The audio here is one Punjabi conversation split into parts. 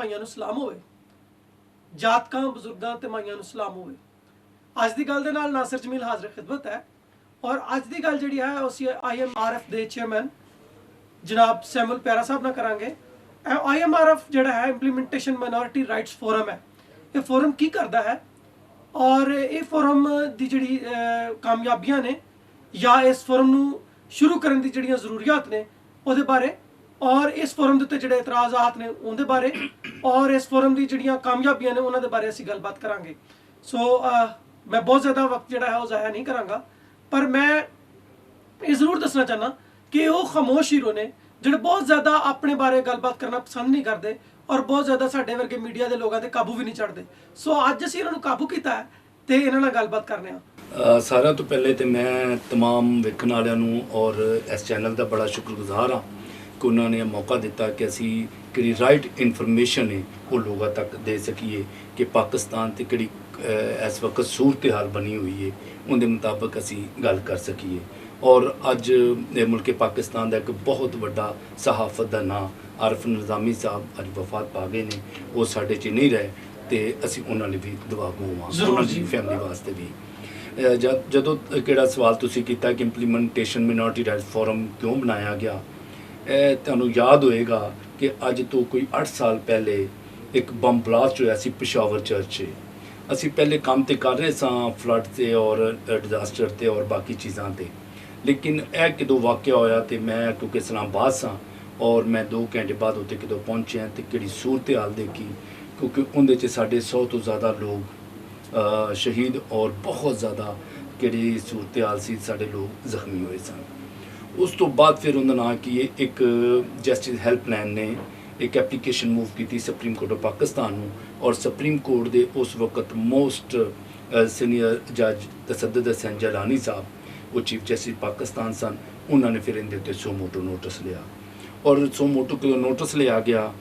ਭਾਈਆਂ ਨੂੰ ਸਲਾਮ ਹੋਵੇ, ਜਾਤਕਾਂ ਬਜ਼ੁਰਗਾਂ ਤੇ ਮਾਈਆਂ ਨੂੰ ਸਲਾਮ ਹੋਵੇ। ਅੱਜ ਦੀ ਗੱਲ ਦੇ ਨਾਲ ਨਾਸਰ ਜਮੀਲ ਹਾਜ਼ਰ ਖਿਦਮਤ ਹੈ ਔਰ ਅੱਜ ਦੀ ਗੱਲ ਜਿਹੜੀ ਹੈ ਅਸੀਂ IMRF ਦੇ ਚੇਅਰਮੈਨ ਜਨਾਬ ਸੈਮੂਅਲ ਪਿਆਰਾ ਸਾਹਿਬ ਨਾਲ ਕਰਾਂਗੇ। IMRF ਜਿਹੜਾ ਹੈ ਇੰਪਲੀਮੈਂਟੇਸ਼ਨ ਮਾਈਨੋਰਿਟੀ ਰਾਈਟਸ ਫੋਰਮ ਹੈ। ਇਹ ਫੋਰਮ ਕੀ ਕਰਦਾ ਹੈ ਔਰ ਇਹ ਫੋਰਮ ਦੀ ਜਿਹੜੀ ਕਾਮਯਾਬੀਆਂ ਨੇ ਜਾਂ ਇਸ ਫੋਰਮ ਨੂੰ ਸ਼ੁਰੂ ਕਰਨ ਦੀ ਜਿਹੜੀਆਂ ਜ਼ਰੂਰੀਅਤ ਨੇ ਉਹਦੇ ਬਾਰੇ ਔਰ ਇਸ ਫੋਰਮ ਦੇ ਉੱਤੇ ਜਿਹੜੇ ਇਤਰਾਜ਼ਾਤ ਨੇ ਉਹਦੇ ਬਾਰੇ ਔਰ ਇਸ ਫੋਰਮ ਦੀ ਜਿਹੜੀਆਂ ਕਾਮਯਾਬੀਆਂ ਨੇ ਉਹਨਾਂ ਦੇ ਬਾਰੇ ਅਸੀਂ ਗੱਲਬਾਤ ਕਰਾਂਗੇ। ਸੋ ਮੈਂ ਬਹੁਤ ਜ਼ਿਆਦਾ ਵਕਤ ਜਿਹੜਾ ਹੈ ਉਹ ਜ਼ਾਇਆ ਨਹੀਂ ਕਰਾਂਗਾ, ਪਰ ਮੈਂ ਇਹ ਜ਼ਰੂਰ ਦੱਸਣਾ ਚਾਹੁੰਦਾ ਕਿ ਉਹ ਖਾਮੋਸ਼ ਹੀਰੋ ਨੇ ਜਿਹੜੇ ਬਹੁਤ ਜ਼ਿਆਦਾ ਆਪਣੇ ਬਾਰੇ ਗੱਲਬਾਤ ਕਰਨਾ ਪਸੰਦ ਨਹੀਂ ਕਰਦੇ ਔਰ ਬਹੁਤ ਜ਼ਿਆਦਾ ਸਾਡੇ ਵਰਗੇ ਮੀਡੀਆ ਦੇ ਲੋਕਾਂ ਤੇ ਕਾਬੂ ਵੀ ਨਹੀਂ ਚੜ੍ਹਦੇ। ਸੋ ਅੱਜ ਅਸੀਂ ਇਹਨਾਂ ਨੂੰ ਕਾਬੂ ਕੀਤਾ ਹੈ ਤੇ ਇਹਨਾਂ ਨਾਲ ਗੱਲਬਾਤ ਕਰਨੇ ਆ। ਸਾਰਿਆਂ ਤੋਂ ਪਹਿਲੇ ਤੇ ਮੈਂ तमाम ਵੇਖਣ ਵਾਲਿਆਂ ਨੂੰ ਔਰ ਇਸ ਚੈਨਲ ਦਾ ਬੜਾ ਸ਼ੁਕਰਗੁਜ਼ਾਰ ਹਾਂ ਕਿ ਉਹਨਾਂ ਨੇ ਮੌਕਾ ਦਿੱਤਾ ਕਿ ਅਸੀਂ ਕਿਹੜੀ ਰਾਈਟ ਇਨਫੋਰਮੇਸ਼ਨ ਹੈ ਉਹ ਲੋਕਾਂ ਤੱਕ ਦੇ ਸਕੀਏ ਕਿ ਪਾਕਿਸਤਾਨ ਤੇ ਕਿਹੜੀ ਇਸ ਵਕਤ ਸੂਰਤ ਹਾਲ ਬਣੀ ਹੋਈ ਹੈ ਉਹਦੇ ਮੁਤਾਬਕ ਅਸੀਂ ਗੱਲ ਕਰ ਸਕੀਏ। ਔਰ ਅੱਜ ਮੁਲਕ ਪਾਕਿਸਤਾਨ ਦਾ ਇੱਕ ਬਹੁਤ ਵੱਡਾ ਸਹਾਫਤ ਦਾ ਨਾਂ ਆਰਫ ਨਿਜ਼ਾਮੀ ਸਾਹਿਬ ਅੱਜ ਵਫਾਤ ਪਾ ਗਏ ਨੇ। ਉਹ ਸਾਡੇ 'ਚ ਨਹੀਂ ਰਹੇ ਤੇ ਅਸੀਂ ਉਹਨਾਂ ਲਈ ਵੀ ਦੁਆ ਗੋਵਾਂ, ਉਹਨਾਂ ਦੀ ਫੈਮਿਲੀ ਵਾਸਤੇ ਵੀ। ਜਦੋਂ ਕਿਹੜਾ ਸਵਾਲ ਤੁਸੀਂ ਕੀਤਾ ਕਿ ਇੰਪਲੀਮੈਂਟੇਸ਼ਨ ਮਿਨੋਰਿਟੀ ਰਾਈਟਸ ਫੋਰਮ ਕਿਉਂ ਬਣਾਇਆ ਗਿਆ, ਇਹ ਤੁਹਾਨੂੰ ਯਾਦ ਹੋਏਗਾ ਕਿ ਅੱਜ ਤੋਂ ਕੋਈ 8 ਸਾਲ ਪਹਿਲੇ ਇੱਕ ਬੰਬ ਬਲਾਸਟ ਹੋਇਆ ਸੀ ਪਿਸ਼ਾਵਰ ਚਰਚ 'ਚ। ਅਸੀਂ ਪਹਿਲੇ ਕੰਮ ਤੇ ਕਰ ਰਹੇ ਸਾਂ ਫਲੱਡ ਤੇ ਔਰ ਡਿਜ਼ਾਸਟਰ ਤੇ ਔਰ ਬਾਕੀ ਚੀਜ਼ਾਂ ਤੇ, ਲੇਕਿਨ ਇਹ ਕਿਦੋਂ ਵਾਕਿਆ ਹੋਇਆ ਤੇ ਮੈਂ ਕਿਉਂਕਿ ਇਸਲਾਮਾਬਾਦ ਸਾਂ ਔਰ ਮੈਂ 2 ਘੰਟੇ ਬਾਅਦ ਉੱਥੇ ਕਿਦੋਂ ਪਹੁੰਚਿਆ ਤੇ ਕਿਹੜੀ ਸੂਰਤ ਹਾਲ ਦੇਖੀ, ਕਿਉਂਕਿ ਉਹਦੇ 'ਚ ਸਾਡੇ 100 ਤੋਂ ਜ਼ਿਆਦਾ ਲੋਕ ਸ਼ਹੀਦ ਔਰ ਬਹੁਤ ਜ਼ਿਆਦਾ ਕਿਹੜੀ ਸੂਰਤ ਹਾਲ ਸੀ, ਸਾਡੇ ਲੋਕ ਜ਼ਖਮੀ ਹੋਏ ਸਨ। ਉਸ ਤੋਂ ਬਾਅਦ ਫਿਰ ਉਹਨਾਂ ਨਾਲ ਕਿ ਇੱਕ ਜਸਟਿਸ ਹੈਲਪਲਾਈਨ ਨੇ ਇੱਕ ਐਪਲੀਕੇਸ਼ਨ ਮੂਵ ਕੀਤੀ ਸੁਪਰੀਮ ਕੋਰਟ ਆਫ ਪਾਕਿਸਤਾਨ ਨੂੰ ਔਰ ਸੁਪਰੀਮ ਕੋਰਟ ਦੇ ਉਸ ਵਕਤ ਮੋਸਟ ਸੀਨੀਅਰ ਜੱਜ ਤਸੱਦਦ ਹਸਨ ਜਲਾਨੀ ਸਾਹਿਬ, ਉਹ ਚੀਫ ਜਸਟਿਸ ਪਾਕਿਸਤਾਨ ਸਨ, ਉਹਨਾਂ ਨੇ ਫਿਰ ਇਹਦੇ ਉੱਤੇ ਸੋ ਮੋਟੋ ਨੋਟਿਸ ਲਿਆ ਔਰ ਸੋ ਮੋਟੋ ਕਿਉਂ ਨੋਟਿਸ ਲਿਆ ਗਿਆ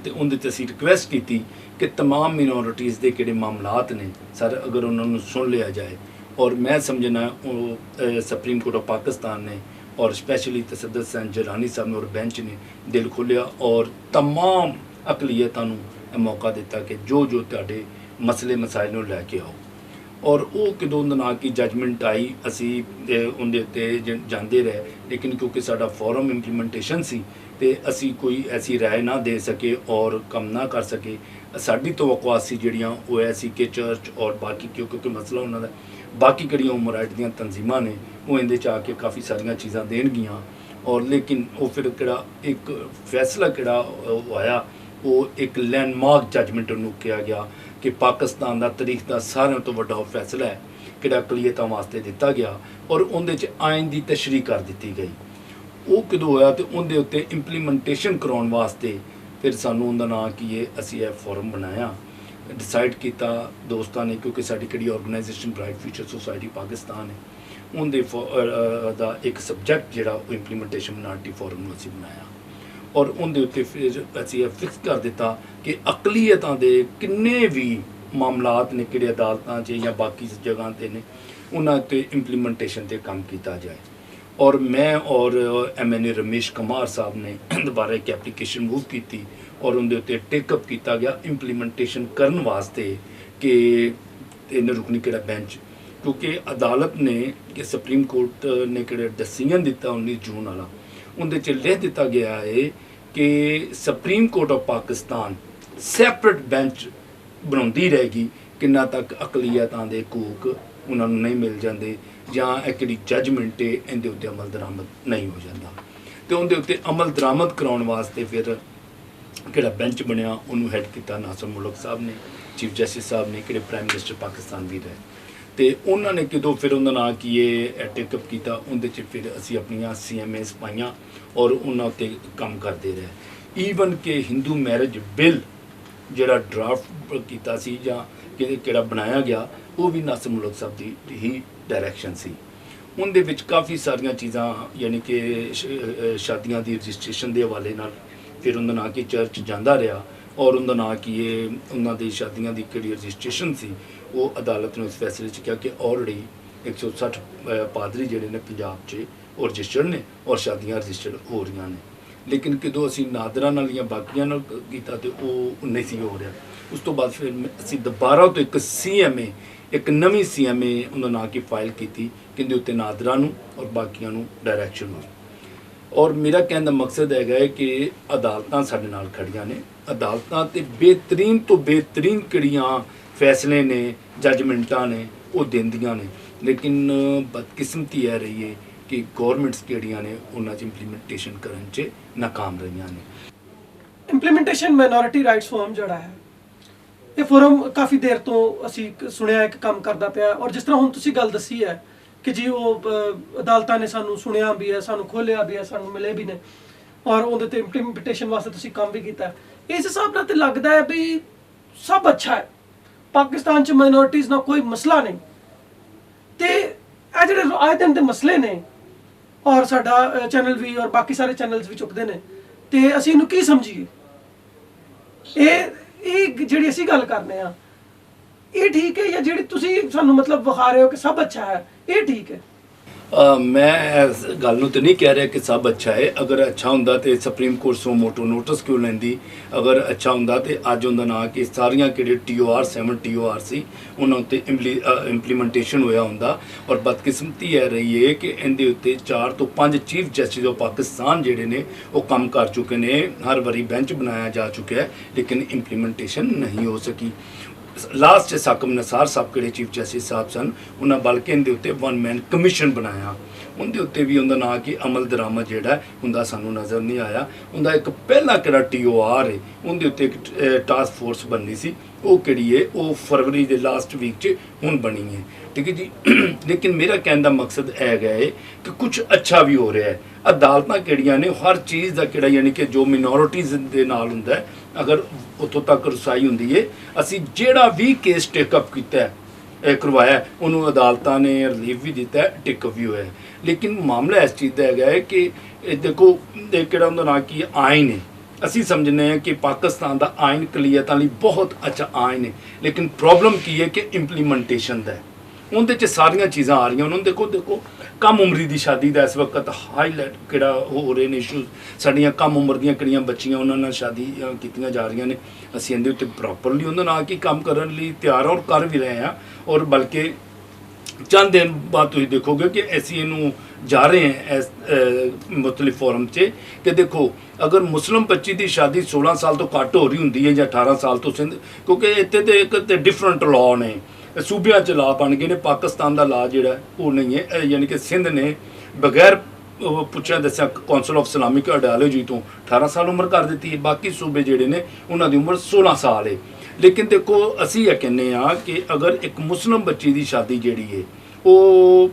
ਤੇ ਉਹਦੇ 'ਤੇ ਅਸੀਂ ਰਿਕੁਐਸਟ ਕੀਤੀ ਕਿ तमाम ਮਿਨੋਰਿਟੀਜ਼ ਦੇ ਕਿਹੜੇ ਮਾਮਲਾਤ ਨੇ ਸਰ ਅਗਰ ਉਹਨਾਂ ਨੂੰ ਸੁਣ ਲਿਆ ਜਾਏ। ਔਰ ਮੈਂ ਸਮਝਣਾ ਉਹ ਸੁਪਰੀਮ ਕੋਰਟ ਆਫ ਪਾਕਿਸਤਾਨ ਨੇ ਔਰ ਸਪੈਸ਼ਲੀ ਤਸੱਦਦ ਹਸਨ ਜਲਾਨੀ ਸਾਹਿਬ ਨੇ ਔਰ ਬੈਂਚ ਨੇ ਦਿਲ ਖੋਲ੍ਹਿਆ ਔਰ तमाम ਅਕਲੀਅਤਾਂ ਨੂੰ ਇਹ ਮੌਕਾ ਦਿੱਤਾ ਕਿ ਜੋ ਤੁਹਾਡੇ ਮਸਲੇ ਮਸਾਇਲ ਨੂੰ ਲੈ ਕੇ ਆਓ। ਔਰ ਉਹ ਕਦੋਂ ਦਾ ਨਾ ਕਿ ਜਜਮੈਂਟ ਆਈ ਅਸੀਂ ਉਹਦੇ ਉੱਤੇ ਜਾਂਦੇ ਰਹੇ, ਲੇਕਿਨ ਕਿਉਂਕਿ ਸਾਡਾ ਫੋਰਮ ਇੰਪਲੀਮੈਂਟੇਸ਼ਨ ਸੀ ਤੇ ਅਸੀਂ ਕੋਈ ਐਸੀ ਰਾਏ ਨਾ ਦੇ ਸਕੇ ਔਰ ਕੰਮ ਨਾ ਕਰ ਸਕੇ। ਸਾਡੀ ਤਵੱਕੁਆ ਸੀ ਜਿਹੜੀਆਂ ਉਹ ਐ ਸੀ ਕਿ ਚਰਚ ਔਰ ਬਾਕੀ ਕਿਉਂਕਿ ਮਸਲਾ ਉਹਨਾਂ ਦਾ ਬਾਕੀ ਕਿਹੜੀਆਂ ਹਿਊਮਨ ਰਾਈਟ ਦੀਆਂ ਤਨਜ਼ੀਮਾਂ ਨੇ ਉਹ ਇਹਦੇ 'ਚ ਆ ਕੇ ਕਾਫੀ ਸਾਰੀਆਂ ਚੀਜ਼ਾਂ ਦੇਣਗੀਆਂ ਔਰ ਲੇਕਿਨ ਉਹ ਫਿਰ ਕਿਹੜਾ ਇੱਕ ਫੈਸਲਾ ਕਿਹੜਾ ਉਹ ਆਇਆ, ਉਹ ਇੱਕ ਲੈਂਡਮਾਰਕ ਜਜਮੈਂਟ ਉਹਨੂੰ ਕਿਹਾ ਗਿਆ ਕਿ ਪਾਕਿਸਤਾਨ ਦਾ ਤਾਰੀਖ ਦਾ ਸਾਰਿਆਂ ਤੋਂ ਵੱਡਾ ਉਹ ਫੈਸਲਾ ਹੈ ਕਿਹੜਾ ਅਕਲੀਅਤਾਂ ਵਾਸਤੇ ਦਿੱਤਾ ਗਿਆ ਔਰ ਉਹਦੇ 'ਚ ਆਇਨ ਦੀ ਤਸ਼ਰੀਹ ਕਰ ਦਿੱਤੀ ਗਈ। ਉਹ ਕਦੋਂ ਹੋਇਆ ਤੇ ਉਹਦੇ ਉੱਤੇ ਇੰਪਲੀਮੈਂਟੇਸ਼ਨ ਕਰਾਉਣ ਵਾਸਤੇ ਫਿਰ ਸਾਨੂੰ ਉਹਦਾ ਨਾਂ ਕੀ ਹੈ ਅਸੀਂ ਇਹ ਫੋਰਮ ਬਣਾਇਆ, ਡਿਸਾਈਡ ਕੀਤਾ ਦੋਸਤਾਂ ਨੇ, ਕਿਉਂਕਿ ਸਾਡੀ ਕਿਹੜੀ organisation bright future society Pakistan ਹੈ ਉਹਦੇ ਦਾ ਇੱਕ ਸਬਜੈਕਟ ਜਿਹੜਾ ਉਹ ਇੰਪਲੀਮੈਂਟੇਸ਼ਨ ਮਿਨੋਰਿਟੀ ਫੋਰਮ ਨੂੰ ਅਸੀਂ ਬਣਾਇਆ ਔਰ ਉਹਦੇ ਉੱਤੇ ਫਿਰ ਅਸੀਂ ਇਹ ਫਿਕਸ ਕਰ ਦਿੱਤਾ ਕਿ ਅਕਲੀਅਤਾਂ ਦੇ ਕਿੰਨੇ ਵੀ ਮਾਮਲਾਤ ਨੇ ਕਿਹੜੇ ਅਦਾਲਤਾਂ 'ਚ ਜਾਂ ਬਾਕੀ ਜਗ੍ਹਾ 'ਤੇ ਨੇ ਉਹਨਾਂ 'ਤੇ ਇੰਪਲੀਮੈਂਟੇਸ਼ਨ 'ਤੇ ਕੰਮ ਕੀਤਾ ਜਾਏ। ਔਰ ਮੈਂ ਔਰ MNA ਰਮੇਸ਼ ਕੁਮਾਰ ਸਾਹਿਬ ਨੇ ਦੁਬਾਰਾ ਇੱਕ ਐਪਲੀਕੇਸ਼ਨ ਮੂਵ ਕੀਤੀ ਔਰ ਉਹਦੇ ਉੱਤੇ ਟੇਕਅਪ ਕੀਤਾ ਗਿਆ ਇੰਪਲੀਮੈਂਟੇਸ਼ਨ ਕਰਨ ਵਾਸਤੇ ਕਿ ਇਹਨੇ ਰੁਕਣੀ ਕਿਹੜਾ ਬੈਂਚ, ਕਿਉਂਕਿ ਅਦਾਲਤ ਨੇ ਕਿ ਸੁਪਰੀਮ ਕੋਰਟ ਨੇ ਕਿਹੜਾ ਡਿਸੀਜਨ ਦਿੱਤਾ 19 ਜੂਨ ਵਾਲਾ, ਉਹਦੇ 'ਚ ਲਿਖ ਦਿੱਤਾ ਗਿਆ ਹੈ ਕਿ supreme court of Pakistan separate bench ਬਣਾਉਂਦੀ ਰਹੇਗੀ ਕਿੰਨਾ ਤੱਕ ਅਕਲੀਅਤਾਂ ਦੇ ਹਕੂਕ ਉਹਨਾਂ ਨੂੰ ਨਹੀਂ ਮਿਲ ਜਾਂਦੇ ਜਾਂ ਇਹ ਕਿਹੜੀ ਜਜਮੈਂਟ ਹੈ ਇਹਦੇ ਉੱਤੇ ਅਮਲ ਦਰਾਮਦ ਨਹੀਂ ਹੋ ਜਾਂਦਾ ਤੇ ਉਹਦੇ ਉੱਤੇ ਅਮਲ ਦਰਾਮਦ ਕਰਾਉਣ ਵਾਸਤੇ ਫਿਰ ਕਿਹੜਾ ਬੈਂਚ ਬਣਿਆ ਉਹਨੂੰ ਹੈਡ ਕੀਤਾ ਨਾਸਰ ਮੁਲਕ ਸਾਹਿਬ ਨੇ, ਚੀਫ ਜਸਟਿਸ ਸਾਹਿਬ ਨੇ, ਕਿਹੜੇ ਪ੍ਰਾਈਮ ਮਿਨਿਸਟਰ ਪਾਕਿਸਤਾਨ ਵੀ ਰਹੇ ਤੇ ਉਹਨਾਂ ਨੇ ਕਿਦੋਂ ਫਿਰ ਉਹਦਾ ਨਾਂ ਕੀ ਇਹ ਟੇਕਅਪ ਕੀਤਾ ਉਹਦੇ 'ਚ ਫਿਰ ਅਸੀਂ ਆਪਣੀਆਂ CMAs ਪਾਈਆਂ ਔਰ ਉਹਨਾਂ ਉੱਤੇ ਕੰਮ ਕਰਦੇ ਰਹੇ। ਈਵਨ ਕਿ ਹਿੰਦੂ ਮੈਰਿਜ ਬਿੱਲ ਜਿਹੜਾ ਡਰਾਫਟ ਕੀਤਾ ਸੀ ਜਾਂ ਕਿਹੜਾ ਬਣਾਇਆ ਗਿਆ ਉਹ ਵੀ ਨਾਸਰ ਮੁਲਕ ਸਾਹਿਬ ਦੀ ਹੀ ਡਾਇਰੈਕਸ਼ਨ ਸੀ। ਉਹਦੇ ਵਿੱਚ ਕਾਫੀ ਸਾਰੀਆਂ ਚੀਜ਼ਾਂ ਯਾਨੀ ਕਿ ਸ਼ਾਦੀਆਂ ਦੀ ਰਜਿਸਟ੍ਰੇਸ਼ਨ ਦੇ ਹਵਾਲੇ ਨਾਲ ਫਿਰ ਉਹਦਾ ਨਾਂ ਕਿ ਚਰਚ ਜਾਂਦਾ ਰਿਹਾ ਔਰ ਉਹਦਾ ਨਾਂ ਕਿ ਇਹ ਉਹਨਾਂ ਦੀ ਸ਼ਾਦੀਆਂ ਦੀ ਕਿਹੜੀ ਰਜਿਸਟ੍ਰੇਸ਼ਨ ਸੀ ਉਹ ਅਦਾਲਤ ਨੇ ਉਸ ਫੈਸਲੇ 'ਚ ਕਿਹਾ ਕਿ ਆਲਰੇਡੀ 160 ਪਾਦਰੀ ਜਿਹੜੇ ਨੇ ਪੰਜਾਬ 'ਚ ਉਹ ਰਜਿਸਟਰਡ ਨੇ ਔਰ ਸ਼ਾਦੀਆਂ ਰਜਿਸਟਰਡ ਹੋ ਰਹੀਆਂ ਨੇ ਲੇਕਿਨ ਕਦੋਂ ਅਸੀਂ ਨਾਦਰਾ ਨਾਲ ਜਾਂ ਬਾਕੀਆਂ ਨਾਲ ਕੀਤਾ ਤੇ ਉਹ ਨਹੀਂ ਸੀ ਹੋ ਰਿਹਾ। ਉਸ ਤੋਂ ਬਾਅਦ ਫਿਰ ਅਸੀਂ ਦੁਬਾਰਾ ਤੋਂ ਇੱਕ CMA, ਇੱਕ ਨਵੀਂ CMA ਉਹਨਾਂ ਨਾਂ ਕੀ ਫਾਈਲ ਕੀਤੀ, ਕਹਿੰਦੇ ਉੱਤੇ ਨਾਦਰਾ ਨੂੰ ਔਰ ਬਾਕੀਆਂ ਨੂੰ ਡਾਇਰੈਕਸ਼ਨ ਨੂੰ। ਔਰ ਮੇਰਾ ਕਹਿਣ ਦਾ ਮਕਸਦ ਹੈਗਾ ਹੈ ਕਿ ਅਦਾਲਤਾਂ ਸਾਡੇ ਨਾਲ ਖੜੀਆਂ ਨੇ, ਅਦਾਲਤਾਂ ਤੇ ਬਿਹਤਰੀਨ ਤੋਂ ਬਿਹਤਰੀਨ ਕਿਹੜੀਆਂ ਫੈਸਲੇ ਨੇ, ਜੱਜਮੈਂਟਾਂ ਨੇ ਉਹ ਦਿੰਦੀਆਂ ਨੇ, ਲੇਕਿਨ ਬਦਕਿਸਮਤੀ ਇਹ ਰਹੀ ਹੈ ਕਿ ਗੌਰਮੈਂਟਸ ਕਿਹੜੀਆਂ ਨੇ ਉਹਨਾਂ 'ਚ ਇੰਪਲੀਮੈਂਟੇਸ਼ਨ ਕਰਨ 'ਚ ਨਾਕਾਮ ਰਹੀਆਂ ਨੇ। ਇੰਪਲੀਮੈਂਟੇਸ਼ਨ ਮਾਈਨੋਰਿਟੀ ਰਾਈਟਸ ਫੋਰਮ ਜਿਹੜਾ ਹੈ, ਇਹ ਫੋਰਮ ਕਾਫੀ ਦੇਰ ਤੋਂ ਅਸੀਂ ਸੁਣਿਆ ਇੱਕ ਕੰਮ ਕਰਦਾ ਪਿਆ, ਔਰ ਜਿਸ ਤਰ੍ਹਾਂ ਹੁਣ ਤੁਸੀਂ ਗੱਲ ਦੱਸੀ ਹੈ ਕਿ ਜੀ ਉਹ ਅਦਾਲਤਾਂ ਨੇ ਸਾਨੂੰ ਸੁਣਿਆ ਵੀ ਹੈ, ਸਾਨੂੰ ਖੋਲ੍ਹਿਆ ਵੀ ਹੈ, ਸਾਨੂੰ ਮਿਲੇ ਵੀ ਨੇ, ਔਰ ਉਹਦੇ ਤੇ ਇੰਪਲੀਮੈਂਟੇਸ਼ਨ ਵਾਸਤੇ ਤੁਸੀਂ ਕੰਮ ਵੀ ਕੀਤਾ ਹੈ। ਇਸ ਹਿਸਾਬ ਨਾਲ ਤੇ ਲੱਗਦਾ ਹੈ ਵੀ ਸਭ ਅੱਛਾ ਹੈ, ਪਾਕਿਸਤਾਨ 'ਚ ਮਾਈਨੋਰਿਟੀਜ਼ ਨਾਲ ਕੋਈ ਮਸਲਾ ਨਹੀਂ। ਤੇ ਇਹ ਜਿਹੜੇ ਆਏ ਦਿਨ ਦੇ ਮਸਲੇ ਨੇ, ਔਰ ਸਾਡਾ ਚੈਨਲ ਵੀ ਔਰ ਬਾਕੀ ਸਾਰੇ ਚੈਨਲਸ ਵੀ ਚੁੱਕਦੇ ਨੇ, ਤੇ ਅਸੀਂ ਇਹਨੂੰ ਕੀ ਸਮਝੀਏ? ਇਹ ਜਿਹੜੀ ਅਸੀਂ ਗੱਲ ਕਰਨੇ ਆ, ਇਹ ਠੀਕ ਹੈ, ਜਾਂ ਜਿਹੜੀ ਤੁਸੀਂ ਸਾਨੂੰ ਮਤਲਬ ਵਿਖਾ ਰਹੇ ਹੋ ਕਿ ਸਭ ਅੱਛਾ ਹੈ, ਇਹ ਠੀਕ ਹੈ? ਮੈਂ ਇਸ ਗੱਲ ਨੂੰ ਤਾਂ ਨਹੀਂ ਕਹਿ ਰਿਹਾ ਕਿ ਸਭ ਅੱਛਾ ਹੈ। ਅਗਰ ਅੱਛਾ ਹੁੰਦਾ ਤੇ ਸੁਪਰੀਮ ਕੋਰਟ ਸੋ ਮੋਟੋ ਨੋਟਿਸ ਕਿਉਂ ਲੈਂਦੀ? ਅਗਰ ਅੱਛਾ ਹੁੰਦਾ ਤੇ ਅੱਜ ਉਹਦਾ ਨਾਂ ਕਿ ਸਾਰੀਆਂ ਕਿਹੜੇ TOR 7 TOR ਸੀ ਉਹਨਾਂ ਉੱਤੇ ਇੰਪਲੀਮੈਂਟੇਸ਼ਨ ਹੋਇਆ ਹੁੰਦਾ। ਔਰ ਬਦਕਿਸਮਤੀ ਇਹ ਰਹੀ ਹੈ ਕਿ ਇਹਦੇ ਉੱਤੇ 4 ਤੋਂ 5 ਚੀਫ ਜਸਟਿਸ ਆਫ ਪਾਕਿਸਤਾਨ ਜਿਹੜੇ ਨੇ ਉਹ ਕੰਮ ਕਰ ਚੁੱਕੇ ਨੇ, ਹਰ ਵਾਰੀ ਬੈਂਚ ਬਣਾਇਆ ਜਾ ਚੁੱਕਿਆ ਹੈ, ਲੇਕਿਨ ਇੰਪਲੀਮੈਂਟੇਸ਼ਨ ਨਹੀਂ ਹੋ ਸਕੀ। ਲਾਸਟ ਸਾਕਮ ਨਸਾਰ ਸਾਹਿਬ ਕਿਹੜੇ ਚੀਫ ਜਸਟਿਸ ਸਾਹਿਬ ਸਨ, ਉਹਨਾਂ ਬਲਕਿ ਇਹਦੇ ਉੱਤੇ 1 ਮੈਨ ਕਮਿਸ਼ਨ ਬਣਾਇਆ, ਉਹਦੇ ਉੱਤੇ ਵੀ ਉਹਦਾ ਨਾਂ ਕਿ ਅਮਲ ਦਰਾਮਦ ਜਿਹੜਾ ਹੁੰਦਾ ਸਾਨੂੰ ਨਜ਼ਰ ਨਹੀਂ ਆਇਆ। ਉਹਦਾ ਇੱਕ ਪਹਿਲਾ ਕਿਹੜਾ TOR ਹੈ, ਉਹਦੇ ਉੱਤੇ ਇੱਕ ਟਾਸਕ ਫੋਰਸ ਬਣਨੀ ਸੀ, ਉਹ ਕਿਹੜੀ ਹੈ, ਉਹ ਫਰਵਰੀ ਦੇ ਲਾਸਟ ਵੀਕ 'ਚ ਹੁਣ ਬਣੀ ਹੈ, ਠੀਕ ਹੈ ਜੀ। ਲੇਕਿਨ ਮੇਰਾ ਕਹਿਣ ਦਾ ਮਕਸਦ ਇਹ ਹੈਗਾ ਹੈ ਕਿ ਕੁਝ ਅੱਛਾ ਵੀ ਹੋ ਰਿਹਾ ਹੈ। ਅਦਾਲਤਾਂ ਕਿਹੜੀਆਂ ਨੇ ਹਰ ਚੀਜ਼ ਦਾ ਕਿਹੜਾ ਯਾਨੀ ਕਿ ਜੋ ਮਿਨੋਰਿਟੀਜ਼ ਦੇ ਨਾਲ ਹੁੰਦਾ ਹੈ, ਅਗਰ ਉੱਥੋਂ ਤੱਕ ਰਸਾਈ ਹੁੰਦੀ ਹੈ, ਅਸੀਂ ਜਿਹੜਾ ਵੀ ਕੇਸ ਟੇਕਅਪ ਕੀਤਾ ਹੈ, ਕਰਵਾਇਆ, ਉਹਨੂੰ ਅਦਾਲਤਾਂ ਨੇ ਰਿਲੀਫ ਵੀ ਦਿੱਤਾ, ਟੇਕਅਪ ਵੀ ਹੋਇਆ। ਲੇਕਿਨ ਮਾਮਲਾ ਇਸ ਚੀਜ਼ ਦਾ ਹੈਗਾ ਹੈ ਕਿ ਦੇਖੋ ਕਿਹੜਾ ਉਹਦਾ ਨਾਂ ਕੀ ਆਇਨ ਹੈ, ਅਸੀਂ ਸਮਝਦੇ ਹਾਂ ਕਿ ਪਾਕਿਸਤਾਨ ਦਾ ਆਇਨ ਕਲੀਅਤਾਂ ਲਈ ਬਹੁਤ ਅੱਛਾ ਆਇਨ ਹੈ, ਲੇਕਿਨ ਪ੍ਰੋਬਲਮ ਕੀ ਹੈ ਕਿ ਇੰਪਲੀਮੈਂਟੇਸ਼ਨ ਦਾ। ਉਹਦੇ 'ਚ ਸਾਰੀਆਂ ਚੀਜ਼ਾਂ ਆ ਰਹੀਆਂ। ਉਹਨਾਂ ਨੂੰ ਦੇਖੋ ਕਮ ਉਮਰੀ ਦੀ ਸ਼ਾਦੀ ਦਾ ਇਸ ਵਕਤ ਹਾਈਲਾਈਟ ਕਿਹੜਾ ਹੋ ਰਹੇ ਨੇ ਇਸ਼ੂਜ਼। ਸਾਡੀਆਂ ਕਮ ਉਮਰ ਦੀਆਂ ਕਿਹੜੀਆਂ ਬੱਚੀਆਂ ਉਹਨਾਂ ਨਾਲ ਸ਼ਾਦੀ ਕੀਤੀਆਂ ਜਾ ਰਹੀਆਂ ਨੇ। ਅਸੀਂ ਇਹਦੇ ਉੱਤੇ ਪ੍ਰੋਪਰਲੀ ਉਹਨਾਂ ਨਾਲ ਕੀ ਕੰਮ ਕਰਨ ਲਈ ਤਿਆਰ ਔਰ ਕਰ ਵੀ ਰਹੇ ਹਾਂ। ਔਰ ਬਲਕਿ ਚੰਦ ਦਿਨ ਬਾਅਦ ਤੁਸੀਂ ਦੇਖੋਗੇ ਕਿ ਅਸੀਂ ਇਹਨੂੰ ਜਾ ਰਹੇ ਹਾਂ ਇਸ ਮੁਖਤਲਿਫ ਫੋਰਮ 'ਚ ਕਿ ਦੇਖੋ ਅਗਰ ਮੁਸਲਿਮ ਬੱਚੀ ਦੀ ਸ਼ਾਦੀ 16 ਸਾਲ ਤੋਂ ਘੱਟ ਹੋ ਰਹੀ ਹੁੰਦੀ ਹੈ ਜਾਂ 18 ਸਾਲ ਤੋਂ, ਕਿਉਂਕਿ ਇੱਥੇ ਤੇ ਇੱਕ ਤੇ ਡਿਫਰੈਂਟ ਲਾਅ ਨੇ, ਸੂਬਿਆਂ 'ਚ ਲਾ ਬਣ ਗਏ ਨੇ। ਪਾਕਿਸਤਾਨ ਦਾ ਲਾ ਜਿਹੜਾ ਉਹ ਨਹੀਂ ਹੈ, ਯਾਨੀ ਕਿ ਸਿੰਧ ਨੇ ਬਗੈਰ ਪੁੱਛਿਆ ਦੱਸਿਆ ਕੌਂਸਲ ਆਫ ਇਸਲਾਮਿਕ ਆਈਡੀਓਲੋਜੀ ਤੋਂ 18 ਸਾਲ ਉਮਰ ਕਰ ਦਿੱਤੀ ਹੈ। ਬਾਕੀ ਸੂਬੇ ਜਿਹੜੇ ਨੇ ਉਹਨਾਂ ਦੀ ਉਮਰ 16 ਸਾਲ ਹੈ। ਲੇਕਿਨ ਦੇਖੋ ਅਸੀਂ ਇਹ ਕਹਿੰਦੇ ਹਾਂ ਕਿ ਅਗਰ ਇੱਕ ਮੁਸਲਿਮ ਬੱਚੀ ਦੀ ਸ਼ਾਦੀ ਜਿਹੜੀ ਹੈ ਉਹ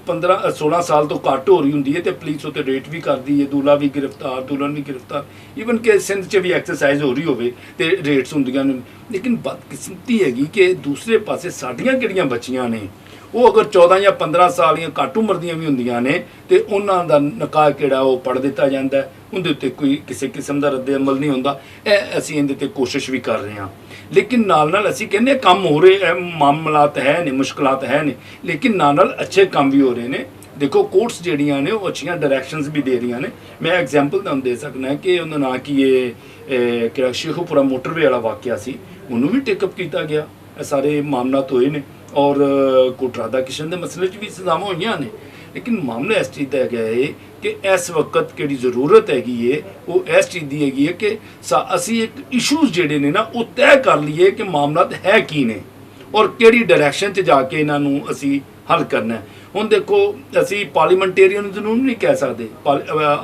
16 ਸਾਲ ਤੋਂ ਘੱਟ ਹੋ ਰਹੀ ਹੁੰਦੀ ਹੈ ਤੇ ਪੁਲਿਸ ਉੱਤੇ ਰੇਟ ਵੀ ਕਰਦੀ ਹੈ, ਦੂਲਾ ਵੀ ਗ੍ਰਿਫਤਾਰ, ਦੁਲਹਨ ਵੀ ਗ੍ਰਿਫਤਾਰ, ਈਵਨ ਕਿ ਸਿੰਧ 'ਚ ਵੀ ਐਕਸਰਸਾਈਜ਼ ਹੋ ਰਹੀ ਹੋਵੇ ਤੇ ਰੇਟਸ ਹੁੰਦੀਆਂ ਨੇ। ਲੇਕਿਨ ਬਦਕਿਸਮਤੀ ਹੈਗੀ ਕਿ ਦੂਸਰੇ ਪਾਸੇ ਸਾਡੀਆਂ ਕਿਹੜੀਆਂ ਬੱਚੀਆਂ ਨੇ ਉਹ ਅਗਰ 14 ਜਾਂ 15 ਸਾਲ ਦੀਆਂ ਘੱਟ ਉਮਰ ਦੀਆਂ ਵੀ ਹੁੰਦੀਆਂ ਨੇ ਤੇ ਉਹਨਾਂ ਦਾ ਨਿਕਾਹ ਕਿਹੜਾ ਉਹ ਪੜ੍ਹ ਦਿੱਤਾ ਜਾਂਦਾ, ਉਹਦੇ ਉੱਤੇ ਕੋਈ ਕਿਸੇ ਕਿਸਮ ਦਾ ਰੱਦ ਅਮਲ ਨਹੀਂ ਹੁੰਦਾ। ਇਹ ਅਸੀਂ ਇਹਦੇ 'ਤੇ ਕੋਸ਼ਿਸ਼ ਵੀ ਕਰ ਰਹੇ ਹਾਂ। ਲੇਕਿਨ ਨਾਲ ਅਸੀਂ ਕਹਿੰਦੇ ਕੰਮ ਹੋ ਰਹੇ, ਮਾਮਲਾਤ ਹੈ ਨੇ, ਮੁਸ਼ਕਲਾਤ ਹੈ ਨੇ, ਲੇਕਿਨ ਨਾਲ ਅੱਛੇ ਕੰਮ ਵੀ ਹੋ ਰਹੇ ਨੇ। ਦੇਖੋ ਕੋਰਟਸ ਜਿਹੜੀਆਂ ਨੇ ਉਹ ਅੱਛੀਆਂ ਡਾਇਰੈਕਸ਼ਨਸ ਵੀ ਦੇ ਰਹੀਆਂ ਨੇ। ਮੈਂ ਐਗਜ਼ਾਮਪਲ ਤੁਹਾਨੂੰ ਦੇ ਸਕਦਾ ਕਿ ਉਹਨਾਂ ਨਾਲ ਕਿ ਇਹ ਕਿਹੜਾ ਸ਼ੇਖੂਪੁਰਾ ਮੋਟਰਵੇ ਵਾਲਾ ਵਾਕਿਆ ਸੀ, ਉਹਨੂੰ ਵੀ ਟੇਕਅਪ ਕੀਤਾ ਗਿਆ। ਇਹ ਸਾਰੇ ਮਾਮਲਾਤ ਹੋਏ ਨੇ ਔਰ ਕੋਟ ਰਾਧਾ ਕਿਸ਼ਨ ਦੇ ਮਸਲੇ 'ਚ ਵੀ ਸਜ਼ਾਵਾਂ ਹੋਈਆਂ ਨੇ। ਲੇਕਿਨ ਮਾਮਲਾ ਇਸ ਚੀਜ਼ ਦਾ ਹੈਗਾ ਹੈ ਕਿ ਇਸ ਵਕਤ ਕਿਹੜੀ ਜ਼ਰੂਰਤ ਹੈਗੀ ਹੈ ਉਹ ਇਸ ਚੀਜ਼ ਦੀ ਹੈਗੀ ਹੈ ਕਿ ਅਸੀਂ ਇੱਕ ਇਸ਼ੂਜ਼ ਜਿਹੜੇ ਨੇ ਨਾ ਉਹ ਤੈਅ ਕਰ ਲਈਏ ਕਿ ਮਾਮਲਾਤ ਹੈ ਕੀ ਨੇ ਔਰ ਕਿਹੜੀ ਡਾਇਰੈਕਸ਼ਨ 'ਚ ਜਾ ਕੇ ਇਹਨਾਂ ਨੂੰ ਅਸੀਂ ਹੱਲ ਕਰਨਾ। ਹੁਣ ਦੇਖੋ ਅਸੀਂ ਪਾਰਲੀਮੈਂਟੇਰੀਅਨ ਜ਼ਰੂਰ ਨਹੀਂ ਕਹਿ ਸਕਦੇ।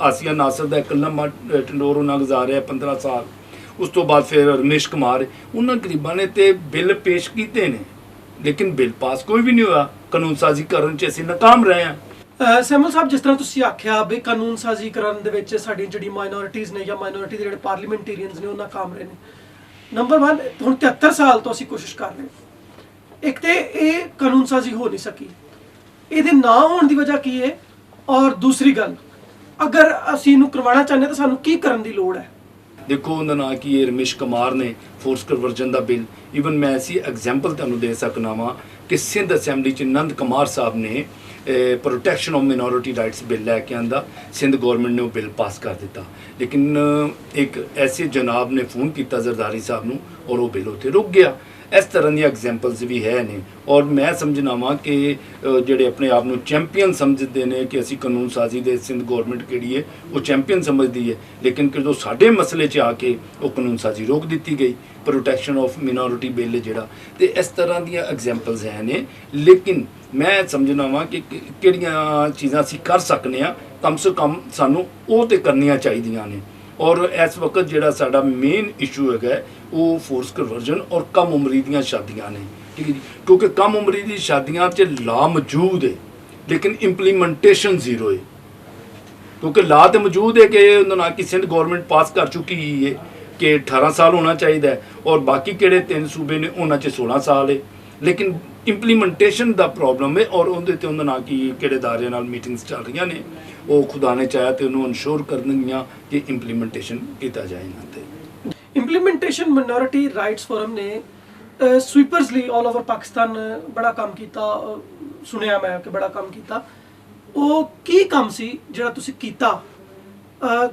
ਆਸੀਆ ਨਾਸਰ ਦਾ ਇੱਕ ਲੰਮਾ ਟੰਡੋਰ ਉਹਨਾਂ ਗੁਜ਼ਾਰਿਆ 15 ਸਾਲ, ਉਸ ਤੋਂ ਬਾਅਦ ਫਿਰ ਰਮੇਸ਼ ਕੁਮਾਰ, ਉਹਨਾਂ ਗਰੀਬਾਂ ਨੇ ਤੇ ਬਿੱਲ ਪੇਸ਼ ਕੀਤੇ ਨੇ ਲੇਕਿਨ ਬਿੱਲ ਪਾਸ ਕੋਈ ਵੀ ਨਹੀਂ ਹੋਇਆ। ਕਾਨੂੰਨ ਸਾਜ਼ੀ ਕਰਨ 'ਚ ਅਸੀਂ ਨਾਕਾਮ ਰਹੇ ਹਾਂ। ਸੈਮਲ ਸਾਹਿਬ, ਜਿਸ ਤਰ੍ਹਾਂ ਤੁਸੀਂ ਆਖਿਆ ਵੀ ਕਾਨੂੰਨ ਸਾਜ਼ੀ ਕਰਨ ਦੇ ਵਿੱਚ ਸਾਡੀ ਜਿਹੜੀ ਮਾਈਨੋਰਿਟੀਜ਼ ਨੇ ਜਾਂ ਮਾਈਨੋਰਿਟੀ ਦੇ ਜਿਹੜੇ ਪਾਰਲੀਮੈਂਟੇਰੀਅਨਸ ਨੇ ਉਹ ਨਾਕਾਮ ਰਹੇ ਨੇ। ਨੰਬਰ 1, ਹੁਣ 73 ਸਾਲ ਤੋਂ ਅਸੀਂ ਕੋਸ਼ਿਸ਼ ਕਰ ਰਹੇ ਹਾਂ। ਇੱਕ ਤੇ ਇਹ ਕਾਨੂੰਨ ਸਾਜ਼ੀ ਹੋ ਨਹੀਂ ਸਕੀ, ਇਹਦੇ ਨਾ ਹੋਣ ਦੀ ਵਜ੍ਹਾ ਕੀ ਹੈ? ਔਰ ਦੂਸਰੀ ਗੱਲ, ਅਗਰ ਅਸੀਂ ਇਹਨੂੰ ਕਰਵਾਉਣਾ ਚਾਹੁੰਦੇ ਤਾਂ ਸਾਨੂੰ ਕੀ ਕਰਨ ਦੀ ਲੋੜ ਹੈ? ਦੇਖੋ ਉਹਦਾ ਨਾਂ ਕੀ ਹੈ, ਰਮੇਸ਼ ਕੁਮਾਰ ਨੇ ਫੋਰਸ ਕਨਵਰਜਨ ਦਾ ਬਿੱਲ, ਈਵਨ ਮੈਂ ਐਸੀ ਐਗਜ਼ਾਮਪਲ ਤੁਹਾਨੂੰ ਦੇ ਸਕਦਾ ਵਾਂ ਕਿ ਸਿੰਧ ਅਸੈਂਬਲੀ 'ਚ ਨੰਦ ਕੁਮਾਰ ਸਾਹਿਬ ਨੇ protection of minority rights bill लैके आंदा, सिंध गौरमेंट ने वो बिल पास कर दिता। लेकिन एक ऐसे जनाब ने फ़ोन किया जरदारी साहब नूं और वो बिल उत्थे रुक गया। इस तरह दी एग्जाम्पल्स भी है ने। और मैं समझना वा कि ਜਿਹੜੇ अपने आप ਨੂੰ चैंपियन समझते हैं कि ਅਸੀਂ कानून साजी दे सिंध गौरमेंट किहड़ी है वो चैंपियन समझती है, लेकिन जो साडे मसले 'ਚ आके वो कानून साजी रोक दी गई, प्रोटैक्शन ऑफ मिनोरिटी बिल जिहड़ा। ते इस तरह दी एग्जाम्पल्स है ने। लेकिन मैं समझना वा कि किहड़ियां चीज़ां असीं कर सकने आ, कम से कम सानू वो ते करनियां चाहीदियां ने। और इस वक्त जिहड़ा साडा मेन इशू है वो फोर्स कन्वर्जन और कम उमरी दी शादियां ने, ठीक है जी। क्योंकि कम उमरी दी शादियां 'ਚ ला मौजूद है लेकिन इंप्लीमेंटेशन जीरो है। क्योंकि ला तो मौजूद है कि ना कि सिंध गौरमेंट पास कर चुकी है कि 18 साल होना चाहिए और बाकी किहड़े 3 सूबे ने उन्हां 'ਚ 16 साल है, लेकिन इंप्लीमेंटेशन का प्रॉब्लम है। और उहदे ते उहदा ना कि किहड़े इदारे नाल मीटिंग्स चल रही ने, वो खुदा ने चाहे तो उन्होंने इंश्योर करनगियां कि इंप्लीमेंटेशन किया जाए ना। ते इंप्लीमेंटेशन मिनोरिटी राइट्स फोरम ने स्वीपर्स ਲਈ ऑल ओवर पाकिस्तान बड़ा काम किया, सुनिया मैं कि बड़ा काम किया। वो की काम सी ਜਿਹੜਾ ਤੁਸੀਂ ਕੀਤਾ,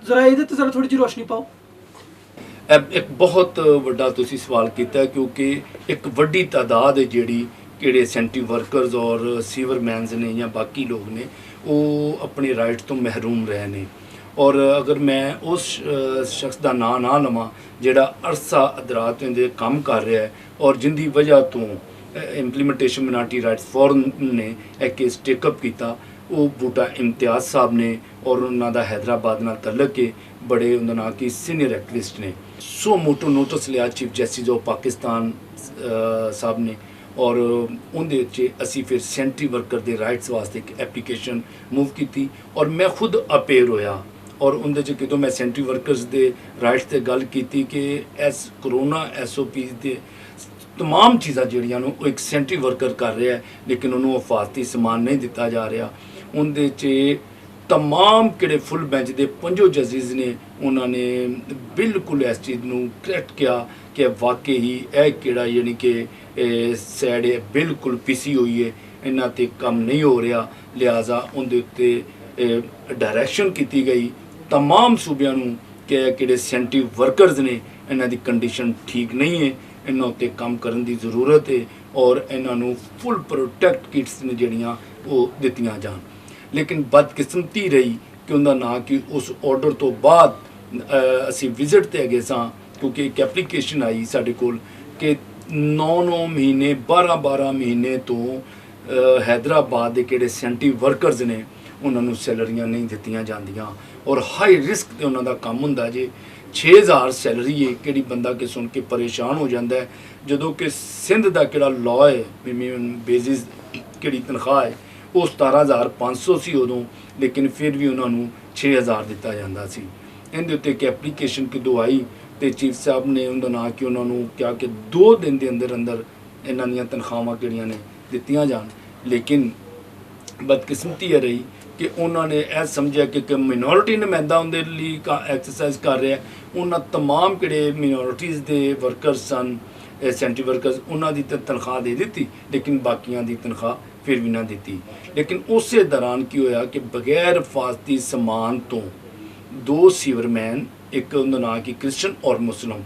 जरा ਇਹਦੇ ਤੇ जरा थोड़ी जी रोशनी पाओ। एक बहुत बड़ा तुसी सवाल किया, क्योंकि एक वड्डी तादाद है जिहड़ी किहड़े सैनिटरी वर्कर्स और सीवरमैनस ने या बाकी लोग ने वो अपने राइट तो महरूम रहे ने। और अगर मैं उस शख्स का नाम ना लवां जिहड़ा अरसा अदरात दे काम कर रहा है और जिंदी वजह तो इंप्लीमेंटेशन मिनोरिटी राइट्स फोरम ने एक केस टेकअप किया, वो बूटा इम्तियाज़ साहब ने। और उन्हों का हैदराबाद नाल तल्लक है, बड़े उन्होंने ना कि सीनियर एक्टिविस्ट ने। सो मोटो नोटिस लिया चीफ जस्टिस ऑफ पाकिस्तान साहब ने। और उनके असी फिर सैनिटरी वर्कर के राइट्स वास्ते एक एप्लीकेशन मूव की और मैं खुद अपेयर होया। और उनके जो मैं सैनिटरी वर्कर्स के राइट्स से गल की कि इस कोरोना SOP के तमाम चीज़ां जिहड़ियां नूं एक सैनिटरी वर्कर कर रहा है, लेकिन उन्होंने हिफाजती समान नहीं दिता जा रहा। उनके तमाम किहड़े फुल बेंच के 5 जजिज ने उन्होंने बिल्कुल इस चीज़ को करैक्ट किया कि वाकई ही यह किहड़ा यानी कि सैड है बिल्कुल पिसी हुई है, इन्हां ते काम नहीं हो रहा। लिहाजा उनके उत्ते डायरैक्शन की गई तमाम सूबियां नूं कि किहड़े सैनिटरी वर्कर्स ने इन्हां दी कंडीशन ठीक नहीं है, इन्हां उत्ते काम करन दी ज़रूरत है और इन्हां नूं फुल प्रोटैक्ट किट्स ने जिहड़ियां वो दित्तियां जान। लेकिन बदकिस्मती रही कि उनका ना कि उस ऑर्डर तो बाद असी विजिट ते गए सां, क्योंकि एक एप्लीकेशन आई साडे कोल कि 9 महीने 12 महीने तो हैदराबाद के किहड़े सैनिटरी वर्कर्स ने उन्होंने सैलरियां नहीं दित्तियां जांदियां और हाई रिस्क ते उन्हां दा काम हुंदा जे। 6000 सैलरी है, कि बंदा कि सुन के परेशान हो जाता है, जदों कि सिंध का किहड़ा लॉ है मिनिमम बेसिस किहड़ी तनख्वाह है वो 17500 सी उदों, लेकिन फिर भी उन्होंने 6000 दिता जाता सी। इहदे उत्ते एक एप्लीकेशन कदों आई तो चीफ साहब ने उनका ना कि उन्होंने क्या कि 2 दिन के अंदर अंदर इन्हां दीयां तनख्वाहां किहड़ियां ने दित्तियां जान। लेकिन बदकिस्मती यह रही कि उन्होंने यह समझा कि मिनोरिटी नुमाइंदा उनके लिए एक्सरसाइज कर रहा है, उन्होंने तमाम किहड़े मिनोरिटीज़ के वर्कर्स सन सैनिटरी वर्कर्स उन्होंने तनख्वाह दे दी, लेकिन बाकियां की तनख्वाह फिर भी ना दी। लेकिन उस दौरान की होया कि बगैर हिफाजती समान तो 2 सीवरमैन, एक उनका नाम कि क्रिश्चन और मुस्लिम,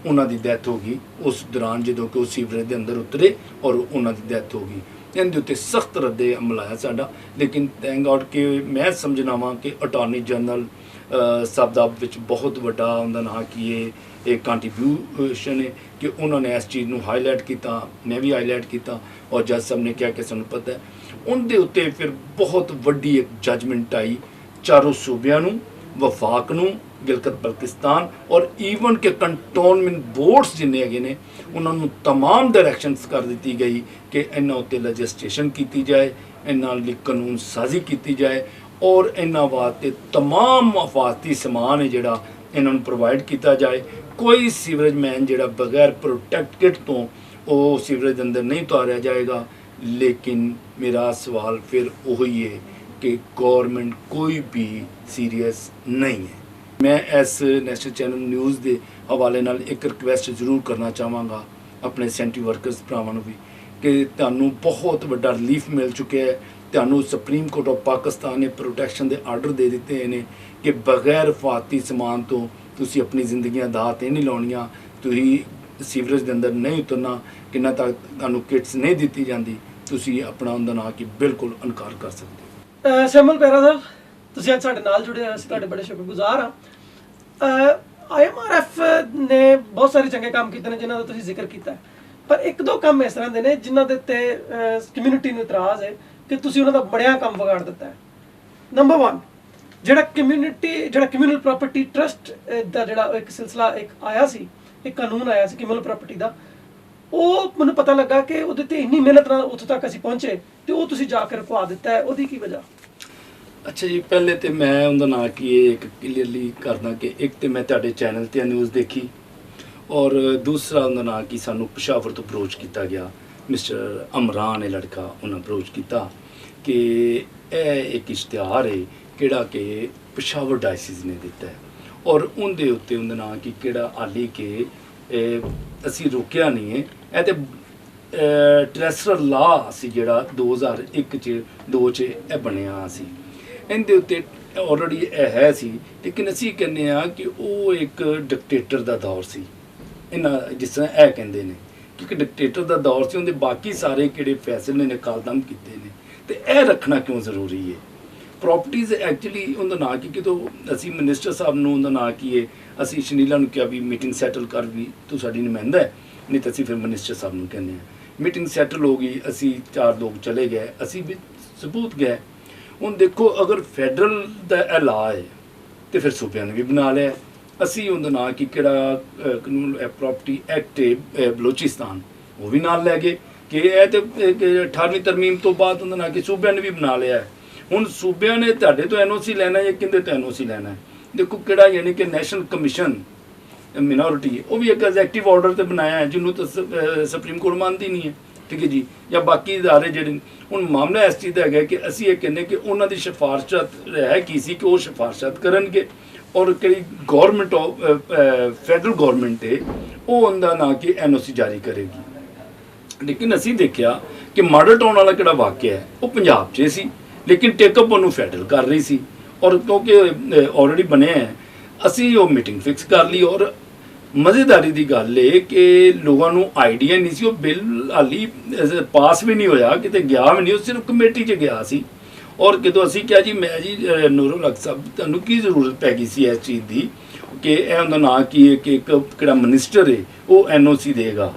उन्होंने डेथ हो गई उस दौरान जो कि सीवरेज के अंदर उतरे और उन्होंने डेथ हो गई। इनके उत्ते सख्त रद्दे अमल आया साडा। लेकिन थैंक गॉड कि मैं समझना वा कि अटॉर्नी जनरल साहब दा विच बहुत बड़ा उनका नाम कि ये एक कंट्रीब्यूशन है कि उन्होंने इस चीज़ को हाईलाइट किया, मैं भी हाईलाइट किया और जज साहब ने कहा कि सानू पता है। उनके उत्ते फिर बहुत वड्डी एक जजमेंट आई चारों सूबियां नूं, वफाक नूं, गिलगित बल्तिस्तान और ईवन के कंटोनमेंट बोर्ड्स जिन्ने हैगे ने उन्होंने तमाम डायरैक्शनस कर दी गई कि इन्हां उत्ते लजिस्ट्रेशन की जाए, इन्हां लई कानून साजी की जाए और इन्हां वास्ते तमाम हिफाजती समान है जिहड़ा इन्हां नूं प्रोवाइड किया जाए। कोई सीवरेज मैन जिहड़ा बगैर प्रोटैक्ट किट तो वो सीवरेज अंदर नहीं उतारिया जाएगा। लेकिन मेरा सवाल फिर वही है कि गवर्नमेंट कोई भी सीरियस नहीं है। मैं इस नेशनल चैनल न्यूज़ के हवाले नाल एक रिक्वेस्ट जरूर करना चाहांगा अपने सैनिटरी वर्कर्स भरावां नूं भी कि तुहानूं बहुत वड्डा रिलीफ मिल चुका है ਤੁਹਾਨੂੰ ਸੁਪਰੀਮ ਕੋਰਟ ਆਫ ਪਾਕਿਸਤਾਨ ਨੇ ਪ੍ਰੋਟੈਕਸ਼ਨ ਦੇ ਆਰਡਰ ਦੇ ਦਿੱਤੇ ਨੇ ਕਿ ਬਗੈਰ ਫਾਤੀ ਸਮਾਨ ਤੋਂ ਤੁਸੀਂ ਆਪਣੀ ਜ਼ਿੰਦਗੀਆਂ ਦਾਅ 'ਤੇ ਨਹੀਂ ਲਾਉਣੀਆਂ, ਤੁਸੀਂ ਸੀਵਰੇਜ ਦੇ ਅੰਦਰ ਨਹੀਂ ਉਤਰਨਾ, ਕਿੰਨਾ ਤੱਕ ਤੁਹਾਨੂੰ ਕਿਟਸ ਨਹੀਂ ਦਿੱਤੀ ਜਾਂਦੀ, ਤੁਸੀਂ ਆਪਣਾ ਉਹਦਾ ਨਾਂ ਕਿ ਬਿਲਕੁਲ ਇਨਕਾਰ ਕਰ ਸਕਦੇ ਹੋ। ਸੈਮਲ ਪੈਰਾ ਸਾਹਿਬ, ਤੁਸੀਂ ਅੱਜ ਸਾਡੇ ਨਾਲ ਜੁੜੇ ਹੋ, ਅਸੀਂ ਤੁਹਾਡੇ ਬੜੇ ਸ਼ੁਕਰਗੁਜ਼ਾਰ ਹਾਂ। IMRF ਨੇ ਬਹੁਤ ਸਾਰੇ ਚੰਗੇ ਕੰਮ ਕੀਤੇ ਨੇ ਜਿਨ੍ਹਾਂ ਦਾ ਤੁਸੀਂ ਜ਼ਿਕਰ ਕੀਤਾ ਹੈ, ਪਰ ਇੱਕ ਦੋ ਕੰਮ ਇਸ ਤਰ੍ਹਾਂ ਦੇ ਨੇ ਜਿਨ੍ਹਾਂ ਦੇ ਉੱਤੇ ਕਮਿਊਨਿਟੀ ਨੂੰ ਇਤਰਾਜ਼ ਹੈ ਕਿ ਤੁਸੀਂ ਉਹਨਾਂ ਦਾ ਬੜਿਆ ਕੰਮ ਵਿਗਾੜ ਦਿੱਤਾ ਹੈ। ਨੰਬਰ 1, ਜਿਹੜਾ ਕਮਿਊਨਲ ਪ੍ਰਾਪਰਟੀ ਟਰਸਟ ਦਾ ਜਿਹੜਾ ਇੱਕ ਸਿਲਸਿਲਾ ਆਇਆ ਸੀ, ਇੱਕ ਕਾਨੂੰਨ ਆਇਆ ਸੀ ਕਮਿਊਨਲ ਪ੍ਰਾਪਰਟੀ ਦਾ, ਉਹ ਮੈਨੂੰ ਪਤਾ ਲੱਗਾ ਕਿ ਉਹਦੇ ਤੇ ਇੰਨੀ ਮਿਹਨਤ ਨਾਲ ਉੱਥੋਂ ਤੱਕ ਅਸੀਂ ਪਹੁੰਚੇ ਤੇ ਉਹ ਤੁਸੀਂ ਜਾ ਕੇ ਰੁਕਵਾ ਦਿੱਤਾ ਹੈ, ਉਹਦੀ ਕੀ ਵਜ੍ਹਾ? ਅੱਛਾ ਜੀ, ਪਹਿਲੇ ਤੇ ਮੈਂ ਉਹਦਾ ਨਾਂ ਕੀ ਇਹ ਇੱਕ ਕਲੀਅਰਲੀ ਕਰਦਾ ਕਿ ਇੱਕ ਤੇ ਮੈਂ ਤੁਹਾਡੇ ਚੈਨਲ ਤੇ ਨਿਊਜ਼ ਦੇਖੀ, ਔਰ ਦੂਸਰਾ ਉਹਦਾ ਨਾਂ ਕਿ ਸਾਨੂੰ ਪਸ਼ਾਵਰ ਤੋਂ ਅਪਰੋਚ ਕੀਤਾ ਗਿਆ, ਮਿਸਟਰ ਅਮਰਾਨ ਇਹ ਲੜਕਾ ਉਹਨਾਂ ਅਪਰੋਚ ਕੀਤਾ ਕਿ ਇਹ ਇੱਕ ਇਸ਼ਤਿਹਾਰ ਹੈ ਕਿਹੜਾ ਕਿ ਪਸ਼ਾਵਰ ਡਾਇਸਿਸ ਨੇ ਦਿੱਤਾ ਹੈ, ਔਰ ਉਹਦੇ ਉੱਤੇ ਉਹਦਾ ਨਾਂ ਕਿ ਕਿਹੜਾ ਹਾਲੀ ਕਿ ਅਸੀਂ ਰੋਕਿਆ ਨਹੀਂ ਹੈ। ਇਹ ਤੇ ਟ੍ਰੈਸਰਲ ਲਾ ਸੀ ਜਿਹੜਾ 2001 ਚ 2 ਚ ਇਹ ਬਣਿਆ ਸੀ, ਇਹਦੇ ਉੱਤੇ ਆਲਰੇਡੀ ਇਹ ਹੈ ਸੀ, ਲੇਕਿਨ ਅਸੀਂ ਕਹਿੰਦੇ ਹਾਂ ਕਿ ਉਹ ਇੱਕ ਡਿਕਟੇਟਰ ਦਾ ਦੌਰ ਸੀ। ਇਹਨਾਂ ਜਿਸ ਤਰ੍ਹਾਂ ਇਹ ਕਹਿੰਦੇ ਨੇ ਕਿ ਇੱਕ ਡਿਕਟੇਟਰ ਦਾ ਦੌਰ ਸੀ, ਉਹਦੇ ਬਾਕੀ ਸਾਰੇ ਕਿਹੜੇ ਫੈਸਲੇ ਨੇ ਕਾਲਦਮ ਕੀਤੇ ਨੇ, ਤੇ ਇਹ ਰੱਖਣਾ ਕਿਉਂ ਜ਼ਰੂਰੀ ਹੈ? ਪ੍ਰੋਪਰਟੀਜ਼ ਐਕਚੁਅਲੀ ਉਹਦਾ ਨਾਂ ਕਿ ਕਿਤੋਂ ਅਸੀਂ ਮਿਨਿਸਟਰ ਸਾਹਿਬ ਨੂੰ ਉਹਦਾ ਨਾਂ ਕੀ ਹੈ, ਅਸੀਂ ਸ਼ਨੀਲਾ ਨੂੰ ਕਿਹਾ ਵੀ ਮੀਟਿੰਗ ਸੈਟਲ ਕਰ, ਵੀ ਤੂੰ ਸਾਡੀ ਨੁਮਾਇੰਦਾ ਹੈ, ਨਹੀਂ ਤਾਂ ਅਸੀਂ ਫਿਰ ਮਿਨਿਸਟਰ ਸਾਹਿਬ ਨੂੰ ਕਹਿੰਦੇ ਹਾਂ। ਮੀਟਿੰਗ ਸੈਟਲ ਹੋ ਗਈ, ਅਸੀਂ 4 ਲੋਕ ਚਲੇ ਗਏ, ਅਸੀਂ ਵੀ ਸਬੂਤ ਗਏ। ਹੁਣ ਦੇਖੋ, ਅਗਰ ਫੈਡਰਲ ਦਾ ਇਹ ਲਾ ਹੈ ਤੇ ਫਿਰ ਸੂਬਿਆਂ ਨੇ ਵੀ ਬਣਾ ਲਿਆ। ਅਸੀਂ ਉਹਦਾ ਨਾਂ ਕਿ ਕਿਹੜਾ ਕਾਨੂੰਨ ਪ੍ਰਾਪਰਟੀ ਐਕਟ ਬਲੋਚਿਸਤਾਨ ਉਹ ਵੀ ਨਾਲ ਲੈ ਗਏ ਕਿ ਇਹ ਤੇ 18ਵੀਂ ਤਰਮੀਮ ਤੋਂ ਬਾਅਦ ਉਹਦਾ ਨਾਂ ਕਿ ਸੂਬਿਆਂ ਨੇ ਵੀ ਬਣਾ ਲਿਆ ਹੈ। ਹੁਣ ਸੂਬਿਆਂ ਨੇ ਤੁਹਾਡੇ ਤੋਂ NOC ਲੈਣਾ ਜਾਂ ਕਿੰਦੇ ਤੋਂ NOC ਲੈਣਾ ਹੈ? ਦੇਖੋ ਕਿਹੜਾ ਯਾਨੀ ਕਿ ਨੈਸ਼ਨਲ ਕਮਿਸ਼ਨ ਮਿਨੋਰਿਟੀ ਹੈ, ਉਹ ਵੀ ਇੱਕ ਐਗਜ਼ੈਕਟਿਵ ਆਰਡਰ ਤੇ ਬਣਾਇਆ ਹੈ ਜਿਹਨੂੰ ਤਾਂ ਸੁਪਰੀਮ ਕੋਰਟ ਮੰਨਦੀ ਨਹੀਂ ਹੈ, ਠੀਕ ਹੈ ਜੀ, ਜਾਂ ਬਾਕੀ ਅਦਾਰੇ ਜਿਹੜੇ। ਹੁਣ ਮਾਮਲਾ ਇਸ ਚੀਜ਼ ਦਾ ਹੈਗਾ ਕਿ ਅਸੀਂ ਇਹ ਕਹਿੰਦੇ ਕਿ ਉਹਨਾਂ ਦੀ ਸਿਫਾਰਸ਼ਾਤ ਹੈ ਕੀ ਸੀ ਕਿ ਉਹ ਸਿਫਾਰਸ਼ਾਤ ਕਰਨਗੇ, ਔਰ ਕਿਹੜੀ ਗੌਰਮੈਂਟ ਫੈਡਰਲ ਗੌਰਮੈਂਟ ਹੈ ਉਹ ਉਹਦਾ ਨਾਂ ਕਿ NOC ਜਾਰੀ ਕਰੇਗੀ। ਲੇਕਿਨ ਅਸੀਂ ਦੇਖਿਆ ਕਿ ਮਾਡਲ ਟਾਊਨ ਵਾਲਾ ਕਿਹੜਾ ਵਾਕਿਆ ਹੈ ਉਹ ਪੰਜਾਬ 'ਚ ਸੀ, ਲੇਕਿਨ ਟੇਕਅਪ ਉਹਨੂੰ ਫੈਡਰਲ ਕਰ ਰਹੀ ਸੀ, ਔਰ ਕਿਉਂਕਿ ਆਲਰੇਡੀ ਬਣਿਆ ਹੈ ਅਸੀਂ ਉਹ ਮੀਟਿੰਗ ਫਿਕਸ ਕਰ ਲਈ। ਔਰ ਮਜ਼ੇਦਾਰੀ ਦੀ ਗੱਲ ਇਹ ਕਿ ਲੋਕਾਂ ਨੂੰ ਆਈਡੀਆ ਨਹੀਂ ਸੀ, ਉਹ ਬਿੱਲ ਹਾਲੀ ਪਾਸ ਵੀ ਨਹੀਂ ਹੋਇਆ, ਕਿਤੇ ਗਿਆ ਵੀ ਨਹੀਂ, ਉਹ ਸਿਰਫ ਕਮੇਟੀ 'ਚ ਗਿਆ ਸੀ। ਔਰ ਜਦੋਂ ਅਸੀਂ ਕਿਹਾ ਜੀ ਮੈਂ ਜੀ ਨੂਰੁਲ ਹਕ ਸਾਹਿਬ ਤੁਹਾਨੂੰ ਕੀ ਜ਼ਰੂਰਤ ਪੈ ਗਈ ਸੀ ਇਸ ਚੀਜ਼ ਦੀ ਕਿ ਇਹ ਉਹਦਾ ਨਾਂ ਕੀ ਹੈ ਕਿ ਇੱਕ ਕਿਹੜਾ ਮਿਨਿਸਟਰ ਹੈ ਉਹ NOC ਦੇਗਾ,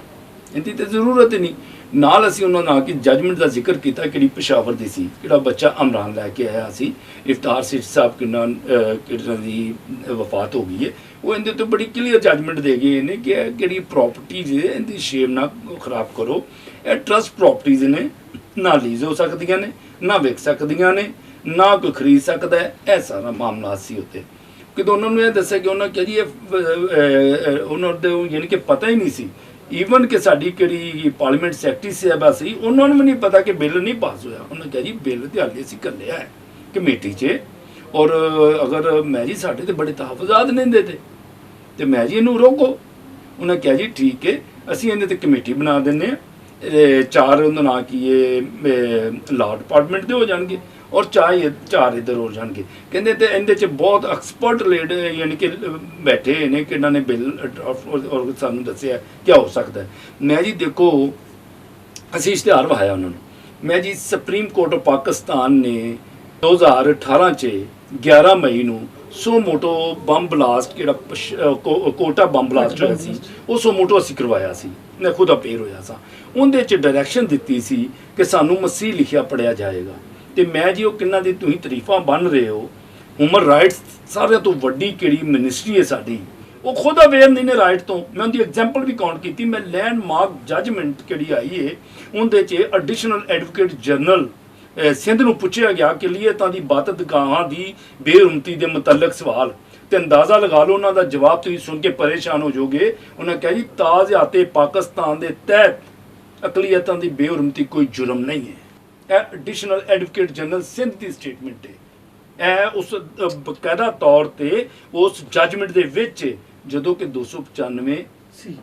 ਇਹਦੀ ਤਾਂ ਜ਼ਰੂਰਤ ਹੀ ਨਹੀਂ। ਨਾਲ ਅਸੀਂ ਉਹਨਾਂ ਨਾਲ ਕਿ ਜੱਜਮੈਂਟ ਦਾ ਜ਼ਿਕਰ ਕੀਤਾ ਕਿਹੜੀ ਪਸ਼ਾਵਰ ਦੀ ਸੀ, ਕਿਹੜਾ ਬੱਚਾ ਅਮਰਾਨ ਲੈ ਕੇ ਆਇਆ ਸੀ, ਇਫਤਾਰ ਸਿੱਖ ਸਾਹਿਬ ਕਿਹਨਾਂ ਦੀ ਵਫਾਤ ਹੋ ਗਈ ਹੈ, ਉਹ ਇਹਦੇ ਉੱਤੇ ਬੜੀ ਕਲੀਅਰ ਜੱਜਮੈਂਟ ਦੇ ਗਏ ਨੇ ਕਿ ਇਹ ਕਿਹੜੀ ਪ੍ਰੋਪਰਟੀਜ਼ ਹੈ ਇਹਦੀ ਸ਼ੇਮ ਨਾ ਖਰਾਬ ਕਰੋ, ਇਹ ਟਰਸਟ ਪ੍ਰੋਪਰਟੀਜ਼ ਨੇ, ਨਾ ਲੀਜ਼ ਹੋ ਸਕਦੀਆਂ ਨੇ, ਨਾ ਵਿਕ ਸਕਦੀਆਂ ਨੇ, ਨਾ ਕੋਈ ਖਰੀਦ ਸਕਦਾ ਹੈ। ਇਹ ਸਾਰਾ ਮਾਮਲਾ ਸੀ ਉੱਤੇ। ਕਿਦੋਂ ਉਹਨਾਂ ਨੂੰ ਇਹ ਦੱਸਿਆ ਕਿ ਉਹਨਾਂ ਕਿਹਾ ਜੀ ਇਹ ਉਹਨਾਂ ਦੇ ਯਾਨੀ ਕਿ ਪਤਾ ਹੀ ਨਹੀਂ ਸੀ, ਈਵਨ ਕਿ ਸਾਡੀ ਕਿਹੜੀ ਪਾਰਲੀਮੈਂਟ ਸੈਕਟਰੀ ਸਾਹਿਬਾ ਸੀ ਉਹਨਾਂ ਨੂੰ ਵੀ ਨਹੀਂ ਪਤਾ ਕਿ ਬਿੱਲ ਨਹੀਂ ਪਾਸ ਹੋਇਆ। ਉਹਨਾਂ ਕਿਹਾ ਜੀ ਬਿੱਲ ਤੇ ਹਾਲੇ ਅਸੀਂ ਘੱਲਿਆ ਹੈ ਕਮੇਟੀ 'ਚ, ਔਰ ਅਗਰ ਮੈਂ ਜੀ ਸਾਡੇ ਤੇ ਬੜੇ ਤਹਫਜ਼ਾਤ ਨਹੀਂ ਦਿੰਦੇ ਤੇ ਮੈਂ ਜੀ ਇਹਨੂੰ ਰੋਕੋ। ਉਹਨਾਂ ਕਿਹਾ ਜੀ ਠੀਕ ਹੈ ਅਸੀਂ ਇਹਦੇ ਤੇ ਕਮੇਟੀ ਬਣਾ ਦਿੰਦੇ ਹਾਂ, 4 ਉਹਦਾ ਨਾਂ ਕੀ ਹੈ ਲਾਅ ਡਿਪਾਰਟਮੈਂਟ ਦੇ ਹੋ ਜਾਣਗੇ ਔਰ 4 ਇੱਧਰ ਹੋ ਜਾਣਗੇ। ਕਹਿੰਦੇ ਤੇ ਇਹਦੇ 'ਚ ਬਹੁਤ ਐਕਸਪਰਟ ਲੇਡ ਯਾਨੀ ਕਿ ਬੈਠੇ ਨੇ ਕਿ ਇਹਨਾਂ ਨੇ ਬਿੱਲ ਔਰ ਸਾਨੂੰ ਦੱਸਿਆ ਕੀ ਹੋ ਸਕਦਾ ਹੈ। ਮੈਂ ਜੀ ਦੇਖੋ ਅਸੀਂ ਇਸ਼ਤਿਹਾਰ ਵਹਾਇਆ ਉਹਨਾਂ ਨੂੰ, ਮੈਂ ਜੀ ਸੁਪਰੀਮ ਕੋਰਟ ਆਫ ਪਾਕਿਸਤਾਨ ਨੇ 2018 'ਚ 11 ਮਈ ਨੂੰ ਸੋਮੋਟੋ ਬੰਬ ਬਲਾਸਟ ਜਿਹੜਾ ਕੋਟਾ ਬੰਬ ਬਲਾਸਟ ਹੋਇਆ ਸੀ ਉਹ ਸੋਮੋਟੋ ਅਸੀਂ ਕਰਵਾਇਆ ਸੀ, ਮੈਂ ਖੁਦ ਅਪੇਅਰ ਹੋਇਆ ਸਾਂ। ਉਹਦੇ 'ਚ ਡਾਇਰੈਕਸ਼ਨ ਦਿੱਤੀ ਸੀ ਕਿ ਸਾਨੂੰ ਮਸੀਹ ਲਿਖਿਆ ਪੜਿਆ ਜਾਏਗਾ। ਤੇ ਮੈਂ ਜੀ ਉਹ ਕਿੰਨਾ ਦੀ ਤੁਸੀਂ ਤਾਰੀਫਾਂ ਬਣ ਰਹੇ ਹੋ, ਹਿਊਮਨ ਰਾਈਟਸ ਸਾਰਿਆਂ ਤੋਂ ਵੱਡੀ ਕਿਹੜੀ ਮਿਨਿਸਟਰੀ ਹੈ ਸਾਡੀ, ਉਹ ਖੁਦ ਅਵੇਅਰ ਨਹੀਂ ਨੇ ਰਾਈਟ ਤੋਂ। ਮੈਂ ਉਹਦੀ ਐਗਜ਼ਾਮਪਲ ਵੀ ਕਾਊਂਟ ਕੀਤੀ, ਮੈਂ ਲੈਂਡਮਾਰਕ ਜੱਜਮੈਂਟ ਕਿਹੜੀ ਆਈ ਹੈ ਉਹਦੇ 'ਚ ਐਡੀਸ਼ਨਲ ਐਡਵੋਕੇਟ ਜਨਰਲ ਸਿੰਧ ਨੂੰ ਪੁੱਛਿਆ ਗਿਆ ਕਿ ਲੀਅਤਾਂ ਦੀ ਬਾਤਦਗਾਹਾਂ ਦੀ ਬੇਰੁਮਤੀ ਦੇ ਮੁਤਲਕ ਸਵਾਲ, ਤੇ ਅੰਦਾਜ਼ਾ ਲਗਾ ਲਓ ਉਹਨਾਂ ਦਾ ਜਵਾਬ ਤੁਸੀਂ ਸੁਣ ਕੇ ਪਰੇਸ਼ਾਨ ਹੋ ਜਾਓਗੇ। ਉਹਨਾਂ ਕਿਹਾ ਜੀ ਤਾਜ਼ਿਆਤੇ ਪਾਕਿਸਤਾਨ ਦੇ ਤਹਿਤ ਅਕਲੀਅਤਾਂ ਦੀ ਬੇਰੁਮਤੀ ਕੋਈ ਜੁਰਮ ਨਹੀਂ ਹੈ। ਇਹ ਐਡੀਸ਼ਨਲ ਐਡਵੋਕੇਟ ਜਨਰਲ ਸਿੰਧ ਦੀ ਸਟੇਟਮੈਂਟ ਹੈ। ਇਹ ਉਸ ਬਕਾਇਦਾ ਤੌਰ ਤੇ ਉਸ ਜੱਜਮੈਂਟ ਦੇ ਵਿੱਚ ਜਦੋਂ ਕਿ 295 ਸੀ,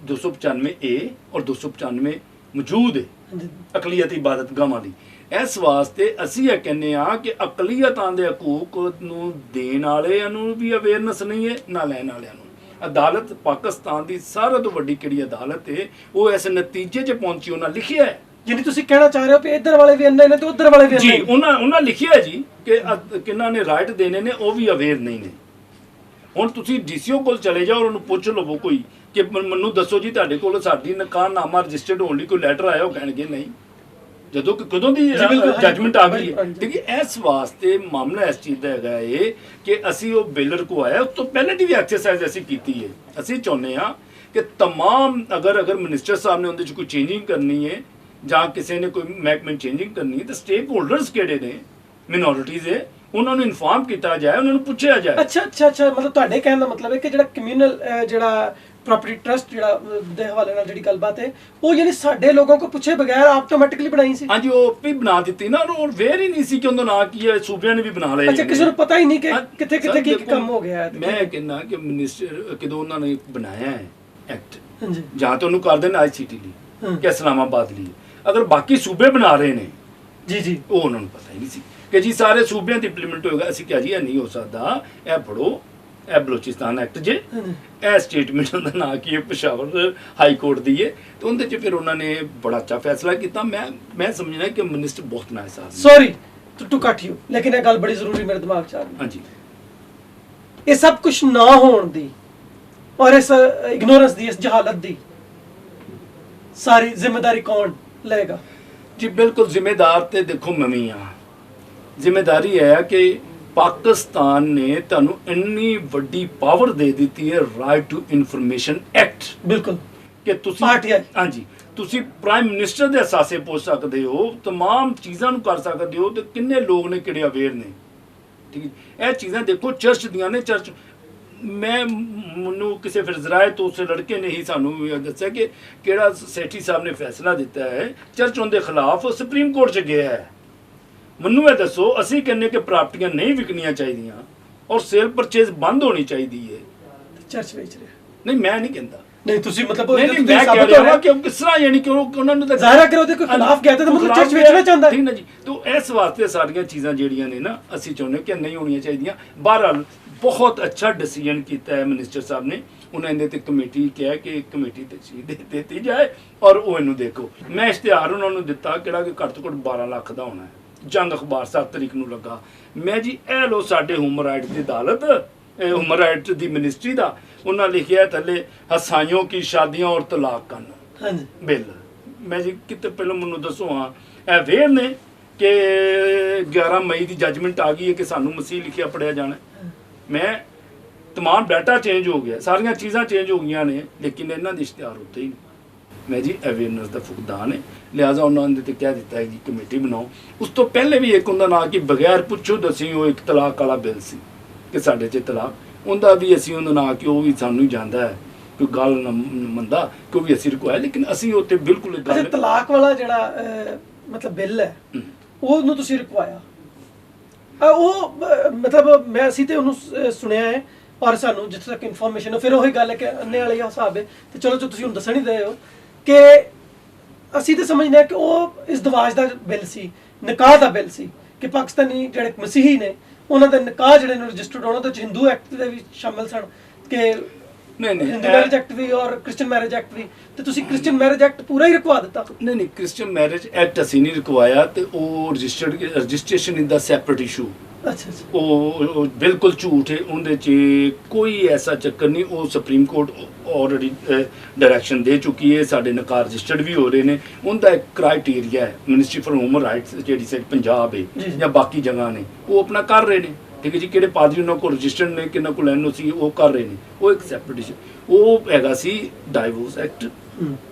295A ਔਰ 295 ਮੌਜੂਦ ਹੈ ਅਕਲੀਅਤੀ ਇਬਾਦਤਗਾਹਾਂ ਦੀ। ਇਸ ਵਾਸਤੇ ਅਸੀਂ ਇਹ ਕਹਿੰਦੇ ਆ ਕਿ ਅਕਲੀਅਤਾਂ ਦੇ ਹਕੂਕ ਨੂੰ ਦੇਣ ਵਾਲਿਆਂ ਨੂੰ ਵੀ ਅਵੇਅਰਨੈਸ ਨਹੀਂ ਹੈ ਨਾ ਲੈਣ ਵਾਲਿਆਂ ਨੂੰ। ਅਦਾਲਤ ਪਾਕਿਸਤਾਨ ਦੀ ਸਾਰਿਆਂ ਤੋਂ ਵੱਡੀ ਕਿਹੜੀ ਅਦਾਲਤ ਹੈ ਉਹ ਇਸ ਨਤੀਜੇ 'ਚ ਪਹੁੰਚੀ, ਉਹਨਾਂ ਲਿਖਿਆ ਹੈ। ਜਿਵੇਂ ਤੁਸੀਂ ਕਹਿਣਾ ਚਾਹ ਰਹੇ ਹੋ ਕਿ ਇੱਧਰ ਵਾਲੇ ਵੀ ਅੰਨੇ ਨੇ ਤੇ ਉੱਧਰ ਵਾਲੇ ਵੀ ਅੰਨੇ ਜੀ, ਉਹਨਾਂ ਲਿਖਿਆ ਹੈ ਜੀ ਕਿ ਕਿਹਨਾਂ ਨੇ ਰਾਈਟ ਦੇਣੇ ਨੇ ਉਹ ਵੀ ਅਵੇਅਰ ਨਹੀਂ ਨੇ। ਹੁਣ ਤੁਸੀਂ ਡੀਸੀਓ ਕੋਲ ਚਲੇ ਜਾਓ, ਉਹਨੂੰ ਪੁੱਛ ਲਵੋ ਕੋਈ ਕਿ ਮੈਨੂੰ ਦੱਸੋ ਜੀ ਤੁਹਾਡੇ ਕੋਲ ਸਾਡੀ ਨਕਾਰਨਾਮਾ ਰਜਿਸਟਰਡ ਹੋਣ ਲਈ ਕੋਈ ਲੈਟਰ ਆਇਆ? ਉਹ ਕਹਿਣਗੇ ਨਹੀਂ, ਜਦੋਂ ਕਿ ਕਦੋਂ ਦੀ ਜੱਜਮੈਂਟ ਆ ਗਈ ਹੈ। ਠੀਕ ਹੈ, ਇਸ ਵਾਸਤੇ ਮਾਮਲਾ ਇਸ ਚੀਜ਼ ਦਾ ਹੈਗਾ ਇਹ ਕਿ ਅਸੀਂ ਉਹ ਬਿੱਲ ਰਕਵਾਇਆ, ਉਸ ਤੋਂ ਪਹਿਲੇ ਦੀ ਵੀ ਐਕਸਰਸਾਈਜ਼ ਅਸੀਂ ਕੀਤੀ ਹੈ। ਅਸੀਂ ਚਾਹੁੰਦੇ ਹਾਂ ਕਿ ਤਮਾਮ ਅਗਰ ਮਿਨਿਸਟਰ ਸਾਹਿਬ ਨੇ ਉਹਦੇ 'ਚ ਕੋਈ ਚੇਂਜਿੰਗ ਕਰਨੀ ਹੈ ਜਾਂ ਕਿਸੇ ਨੇ ਕੋਈ ਮਹਿਕਮੇ ਚੇਂਜਿੰਗ ਕਰਨੀ ਹੈ ਤਾਂ ਸਟੇਕ ਹੋਲਡਰਸ ਕਿਹੜੇ ਨੇ, ਮਿਨੋਰਿਟੀਜ਼ ਹੈ, ਉਹਨਾਂ ਨੂੰ ਇਨਫਾਰਮ ਕੀਤਾ ਜਾਏ, ਉਹਨਾਂ ਨੂੰ ਪੁੱਛਿਆ ਜਾਏ। ਅੱਛਾ, ਮਤਲਬ ਤੁਹਾਡੇ ਕਹਿਣ ਦਾ ਮਤਲਬ ਹੈ ਕਿ ਜਿਹੜਾ ਕਮਿਊਨਲ ਜਿਹੜਾ ਪ੍ਰੋਪਰਟੀ ਟਰਸਟ ਜਿਹੜਾ ਦੇ ਹਵਾਲੇ ਨਾਲ ਜਿਹੜੀ ਗੱਲਬਾਤ ਹੈ ਉਹ ਯਾਨੀ ਸਾਡੇ ਲੋਕਾਂ ਕੋ ਪੁੱਛੇ ਬਗੈਰ ਆਟੋਮੈਟਿਕਲੀ ਬਣਾਈ ਸੀ। ਹਾਂਜੀ, ਉਹ ਵੀ ਬਣਾ ਦਿੱਤੀ ਨਾ, ਔਰ ਵੇਰ ਹੀ ਨਹੀਂ ਸੀ ਕਿ ਉਹਦਾ ਨਾਂ ਕੀ ਹੈ, ਸੂਬਿਆਂ ਨੇ ਵੀ ਬਣਾ ਲਿਆ। ਅੱਛਾ, ਕਿਸੇ ਨੂੰ ਪਤਾ ਹੀ ਨਹੀਂ ਕਿ ਕਿੱਥੇ ਕੀ ਕੰਮ ਹੋ ਗਿਆ ਹੈ। ਮੈਂ ਕਹਿੰਦਾ ਕਿ ਮਿਨਿਸਟਰ ਕਿਦੋਂ ਉਹਨਾਂ ਨੇ ਬਣਾਇਆ ਹੈ ਐਕਟ, ਹਾਂਜੀ, ਜਾਂ ਤਾਂ ਉਹਨੂੰ ਕਰ ਦੇਣ ICT ਲਈ ਕਿ ਇਸਲਾਮਾਬਾਦ ਲਈ, ਅਗਰ ਬਾਕੀ ਸੂਬੇ ਬਣਾ ਰਹੇ ਨੇ ਜੀ ਉਹ ਉਹਨਾਂ ਨੂੰ ਪਤਾ ਹੀ ਨਹੀਂ ਸੀ ਕਿ ਜੀ ਸਾਰੇ ਸੂਬਿਆਂ ਤੇ ਇੰਪਲੀਮੈਂਟ ਹੋਏਗਾ। ਅਸੀਂ ਕਿਹਾ ਜੀ ਇਹ ਨਹੀਂ ਹੋ ਸਕਦਾ, ਇਹ ਪੜੋ, ਇਹ ਬਲੋਚਿਸਤਾਨ ਐਕਟ ਜੇ, ਇਹ ਸਟੇਟਮੈਂਟ ਦਾ ਨਾਂ ਕੀ ਹੈ, ਪਸ਼ਾਵਰ ਹਾਈ ਕੋਰਟ ਦੀ ਹੈ, ਤੇ ਉਹਦੇ 'ਚ ਫਿਰ ਉਹਨਾਂ ਨੇ ਬੜਾ ਅੱਛਾ ਫੈਸਲਾ ਕੀਤਾ। ਮੈਂ ਸਮਝਣਾ ਕਿ ਮਿਨਿਸਟਰ ਬਹੁਤ ਨਾਇਸਾਬ। ਸੌਰੀ ਟੂ ਕੱਟ ਯੂ, ਲੇਕਿਨ ਇਹ ਗੱਲ ਬੜੀ ਜ਼ਰੂਰੀ ਮੇਰੇ ਦਿਮਾਗ 'ਚ ਆ ਗਈ। ਹਾਂਜੀ, ਇਹ ਸਭ ਕੁਝ ਨਾ ਹੋਣ ਦੀ ਔਰ ਇਸ ਇਗਨੋਰੈਂਸ ਦੀ, ਇਸ ਜਹਾਲਤ ਦੀ ਸਾਰੀ ਜ਼ਿੰਮੇਵਾਰੀ ਕੌਣ ਲਏਗਾ? ਜੀ ਬਿਲਕੁਲ ਜ਼ਿੰਮੇਦਾਰ ਤੇ ਦੇਖੋ ਮੈਂ ਵੀ ਹਾਂ। ਜ਼ਿੰਮੇਦਾਰੀ ਹੈ ਕਿ ਪਾਕਿਸਤਾਨ ਨੇ ਤੁਹਾਨੂੰ ਇੰਨੀ ਵੱਡੀ ਪਾਵਰ ਦੇ ਦਿੱਤੀ ਹੈ, ਰਾਈਟ ਟੂ ਇਨਫੋਰਮੇਸ਼ਨ ਐਕਟ, ਬਿਲਕੁਲ, ਕਿ ਤੁਸੀਂ ਹਾਂਜੀ ਤੁਸੀਂ ਪ੍ਰਾਈਮ ਮਿਨਿਸਟਰ ਦੇ ਅਸਾਸੇ ਪੁੱਛ ਸਕਦੇ ਹੋ, ਤਮਾਮ ਚੀਜ਼ਾਂ ਨੂੰ ਕਰ ਸਕਦੇ ਹੋ, ਤੇ ਕਿੰਨੇ ਲੋਕ ਨੇ ਕਿਹੜੇ ਅਵੇਅਰ ਨੇ। ਠੀਕ ਹੈ, ਇਹ ਚੀਜ਼ਾਂ ਦੇਖੋ ਚਰਚ ਦੀਆਂ ਨੇ। ਚਰਚ ਮੈਨੂੰ ਕਿਸੇ ਫਿਰ ਜ਼ਰਾਏ ਤੋਂ ਉਸੇ ਲੜਕੇ ਨੇ ਹੀ ਸਾਨੂੰ ਦੱਸਿਆ ਕਿ ਕਿਹੜਾ ਸੇਠੀ ਸਾਹਿਬ ਨੇ ਫੈਸਲਾ ਦਿੱਤਾ ਹੈ ਚਰਚ ਉਹਦੇ ਖਿਲਾਫ ਸੁਪਰੀਮ ਕੋਰਟ 'ਚ ਗਿਆ ਹੈ। ਮੈਨੂੰ ਇਹ ਦੱਸੋ, ਅਸੀਂ ਕਹਿੰਦੇ ਕਿ ਪ੍ਰਾਪਰਟੀਆਂ ਨਹੀਂ ਵਿਕਣੀਆਂ ਚਾਹੀਦੀਆਂ ਔਰ ਸੇਲ ਪਰਚੇਜ਼ ਬੰਦ ਹੋਣੀ ਚਾਹੀਦੀ ਹੈ, ਚਰਚ ਵੇਚ ਰਿਹਾ? ਨਹੀਂ, ਮੈਂ ਨਹੀਂ ਕਹਿੰਦਾ। ਨਹੀਂ, ਤੁਸੀਂ ਮਤਲਬ ਮੈਂ ਕਹਿ ਰਿਹਾ ਕਿ ਕਿਸ ਤਰ੍ਹਾਂ, ਯਾਨੀ ਕਿ ਉਹਨਾਂ ਨੂੰ ਤਾਂ ਜ਼ਾਹਿਰ ਕਰੋ ਉਹਦੇ ਕੋਈ ਖਿਲਾਫ ਗਿਆ ਤਾਂ ਮਤਲਬ ਚਰਚ ਵੇਚਣਾ ਚਾਹੁੰਦਾ। ਠੀਕ ਨਾ ਜੀ, ਤੋਂ ਇਸ ਵਾਸਤੇ ਸਾਰੀਆਂ ਚੀਜ਼ਾਂ ਜਿਹੜੀਆਂ ਨੇ ਨਾ ਅਸੀਂ ਚਾਹੁੰਦੇ ਕਿ ਨਹੀਂ ਹੋਣੀਆਂ ਚਾਹੀਦੀਆਂ। ਬਹਰਹਾਲ ਬਹੁਤ ਅੱਛਾ ਡਿਸੀਜਨ ਕੀਤਾ ਹੈ ਮਿਨਿਸਟਰ ਸਾਹਿਬ ਨੇ। ਉਹਨਾਂ ਇਹਦੇ ਤੇ ਕਮੇਟੀ ਕਿਹਾ ਕਿ ਕਮੇਟੀ ਤੇ ਚੀਜ਼ ਦਿੱਤੀ ਜਾਏ ਔਰ ਉਹ ਇਹਨੂੰ ਦੇਖੋ। ਮੈਂ ਇਸ਼ਤਿਹਾਰ ਉਹਨਾਂ ਨੂੰ ਦਿੱਤਾ ਕਿਹੜਾ ਕਿ ਘੱਟ ਤੋਂ ਘੱਟ 12 ਲੱਖ ਦਾ ਹੋਣਾ ਹੈ। ਜੰਗ ਅਖਬਾਰ 7 ਤਰੀਕ ਨੂੰ ਲੱਗਾ। ਮੈਂ ਜੀ ਇਹ ਲੋ ਸਾਡੇ ਹਿਊਮਨ ਰਾਈਟ ਦੀ ਅਦਾਲਤ, ਹਿਊਮਨ ਰਾਈਟ ਦੀ ਮਿਨਿਸਟਰੀ ਦਾ, ਉਹਨਾਂ ਲਿਖਿਆ ਥੱਲੇ ਹਸਾਈयों की शादियां और तलाक कानून बिल। मैं जी कितने पहले ਮੈਨੂੰ ਦੱਸੋ ਹਾਂ ਇਹ ਵੇਰ ਨੇ ਕਿ 11 ਮਈ ਦੀ ਜੱਜਮੈਂਟ ਆ ਗਈ ਹੈ ਕਿ ਸਾਨੂੰ ਮਸੀਹ ਲਿਖਿਆ ਪੜਿਆ ਜਾਣਾ। ਮੈਂ तमाम ਡਾਟਾ ਚੇਂਜ ਹੋ ਗਿਆ, ਸਾਰੀਆਂ ਚੀਜ਼ਾਂ ਚੇਂਜ ਹੋ ਗਈਆਂ ਨੇ, ਲੇਕਿਨ ਇਹਨਾਂ ਦੇ ਇਸ਼ਤਿਹਾਰ ਉੱਤੇ ਹੀ ਮੈਂ ਜੀ ਅਵੇਅਰਨੈਸ ਦਾ ਫੁਕਦਾਨ ਹੈ, ਲਿਹਾਜ਼ਾ ਉਹਨਾਂ ਨੇ ਤੇ ਕਹਿ ਦਿੱਤਾ ਹੈ ਜੀ ਕਮੇਟੀ ਬਣਾਓ। ਉਸ ਤੋਂ ਪਹਿਲੇ ਵੀ ਇੱਕ ਉਹਦਾ ਨਾਂ ਕਿ ਬਗੈਰ ਪੁੱਛੋ ਦਸੀਂ ਉਹ ਇੱਕ ਤਲਾਕ ਵਾਲਾ ਬਿੱਲ ਸੀ ਕਿ ਸਾਡੇ 'ਚ ਤਲਾਕ, ਉਹਦਾ ਵੀ ਅਸੀਂ ਉਹਦਾ ਨਾਂ ਕਿ ਉਹ ਵੀ ਸਾਨੂੰ ਹੀ ਜਾਂਦਾ ਹੈ, ਕੋਈ ਗੱਲ ਨਾ ਮੰਨਦਾ ਕਿ ਉਹ ਵੀ ਅਸੀਂ ਰੁਕਵਾਇਆ, ਲੇਕਿਨ ਅਸੀਂ ਉੱਥੇ ਬਿਲਕੁਲ ਗੱਲ ਤਲਾਕ ਵਾਲਾ ਜਿਹੜਾ ਮਤਲਬ ਬਿੱਲ ਹੈ ਉਹਨੂੰ ਤੁਸੀਂ ਰੁਕਵਾਇਆ। ਉਹ ਮਤਲਬ ਮੈਂ ਅਸੀਂ ਤੇ ਉਹਨੂੰ ਸੁਣਿਆ ਹੈ ਔਰ ਸਾਨੂੰ ਜਿੱਥੇ ਤੱਕ ਇਨਫੋਰਮੇਸ਼ਨ ਹੈ, ਫਿਰ ਉਹੀ ਗੱਲ ਹੈ ਕਿ ਅੰਨੇ ਵਾਲੇ ਹਿਸਾਬ ਹੈ ਤੇ ਚਲੋ ਜੋ ਤੁਸੀਂ ਹੁਣ ਦੱਸਣ ਹੀ ਰਹੇ ਹੋ ਕਿ ਅਸੀਂ ਤਾਂ ਸਮਝਦੇ ਹਾਂ ਕਿ ਉਹ ਇਸ ਦਵਾਜ ਦਾ ਬਿੱਲ ਸੀ, ਨਿਕਾਹ ਦਾ ਬਿੱਲ ਸੀ ਕਿ ਪਾਕਿਸਤਾਨੀ ਜਿਹੜੇ ਮਸੀਹੀ ਨੇ ਉਹਨਾਂ ਦੇ ਨਿਕਾਹ ਜਿਹੜੇ ਨੂੰ ਰਜਿਸਟਰਡ ਹੋਣਾ ਤੇ ਹਿੰਦੂ ਐਕਟ ਦੇ ਵੀ ਸ਼ਾਮਲ ਸਨ ਕਿ ਨਹੀਂ ਹਿੰਦੂ ਮੈਰਿਜ ਐਕਟ ਵੀ ਔਰ ਕ੍ਰਿਸਚੀਅਨ ਮੈਰਿਜ ਐਕਟ ਵੀ, ਤੇ ਤੁਸੀਂ ਕ੍ਰਿਸਚੀਅਨ ਮੈਰਿਜ ਐਕਟ ਪੂਰਾ ਹੀ ਰੁਕਵਾ ਦਿੱਤਾ। ਨਹੀਂ ਕ੍ਰਿਸਚੀਅਨ ਮੈਰਿਜ ਐਕਟ ਅਸੀਂ ਨਹੀਂ ਰੁਕਵਾਇਆ, ਤੇ ਉਹ registration is the separate issue. ਅੱਛਾ, ਉਹ ਬਿਲਕੁਲ ਝੂਠ ਹੈ, ਉਹਦੇ 'ਚ ਕੋਈ ਐਸਾ ਚੱਕਰ ਨਹੀਂ। ਉਹ ਸੁਪਰੀਮ ਕੋਰਟ ਆਲਰੇਡੀ ਡਾਇਰੈਕਸ਼ਨ ਦੇ ਚੁੱਕੀ ਹੈ, ਸਾਡੇ ਨਿਕਾਹ ਰਜਿਸਟਰਡ ਵੀ ਹੋ ਰਹੇ ਨੇ। ਉਹਦਾ ਇੱਕ ਕ੍ਰਾਈਟੇਰੀਆ ਹੈ, ਮਿਨਿਸਟਰੀ ਫਾਰ ਹਿਊਮਨ ਰਾਈਟਸ ਜਿਹੜੀ ਸਾਡੀ ਪੰਜਾਬ ਹੈ ਜਾਂ ਬਾਕੀ ਜਗ੍ਹਾ ਨੇ ਉਹ ਆਪਣਾ ਕਰ ਰਹੇ ਨੇ। ਠੀਕ ਹੈ ਜੀ, ਕਿਹੜੇ ਪਾਦਰੀ ਉਹਨਾਂ ਕੋਲ ਰਜਿਸਟਰਡ ਨੇ, ਕਿਹਨਾਂ ਕੋਲ NOC ਉਹ ਕਰ ਰਹੇ ਨੇ, ਉਹ ਇੱਕ ਸੈਪਰੇਟ ਇਸ਼ੂ। ਉਹ ਹੈਗਾ ਸੀ ਡਾਈਵੋਰਸ ਐਕਟ।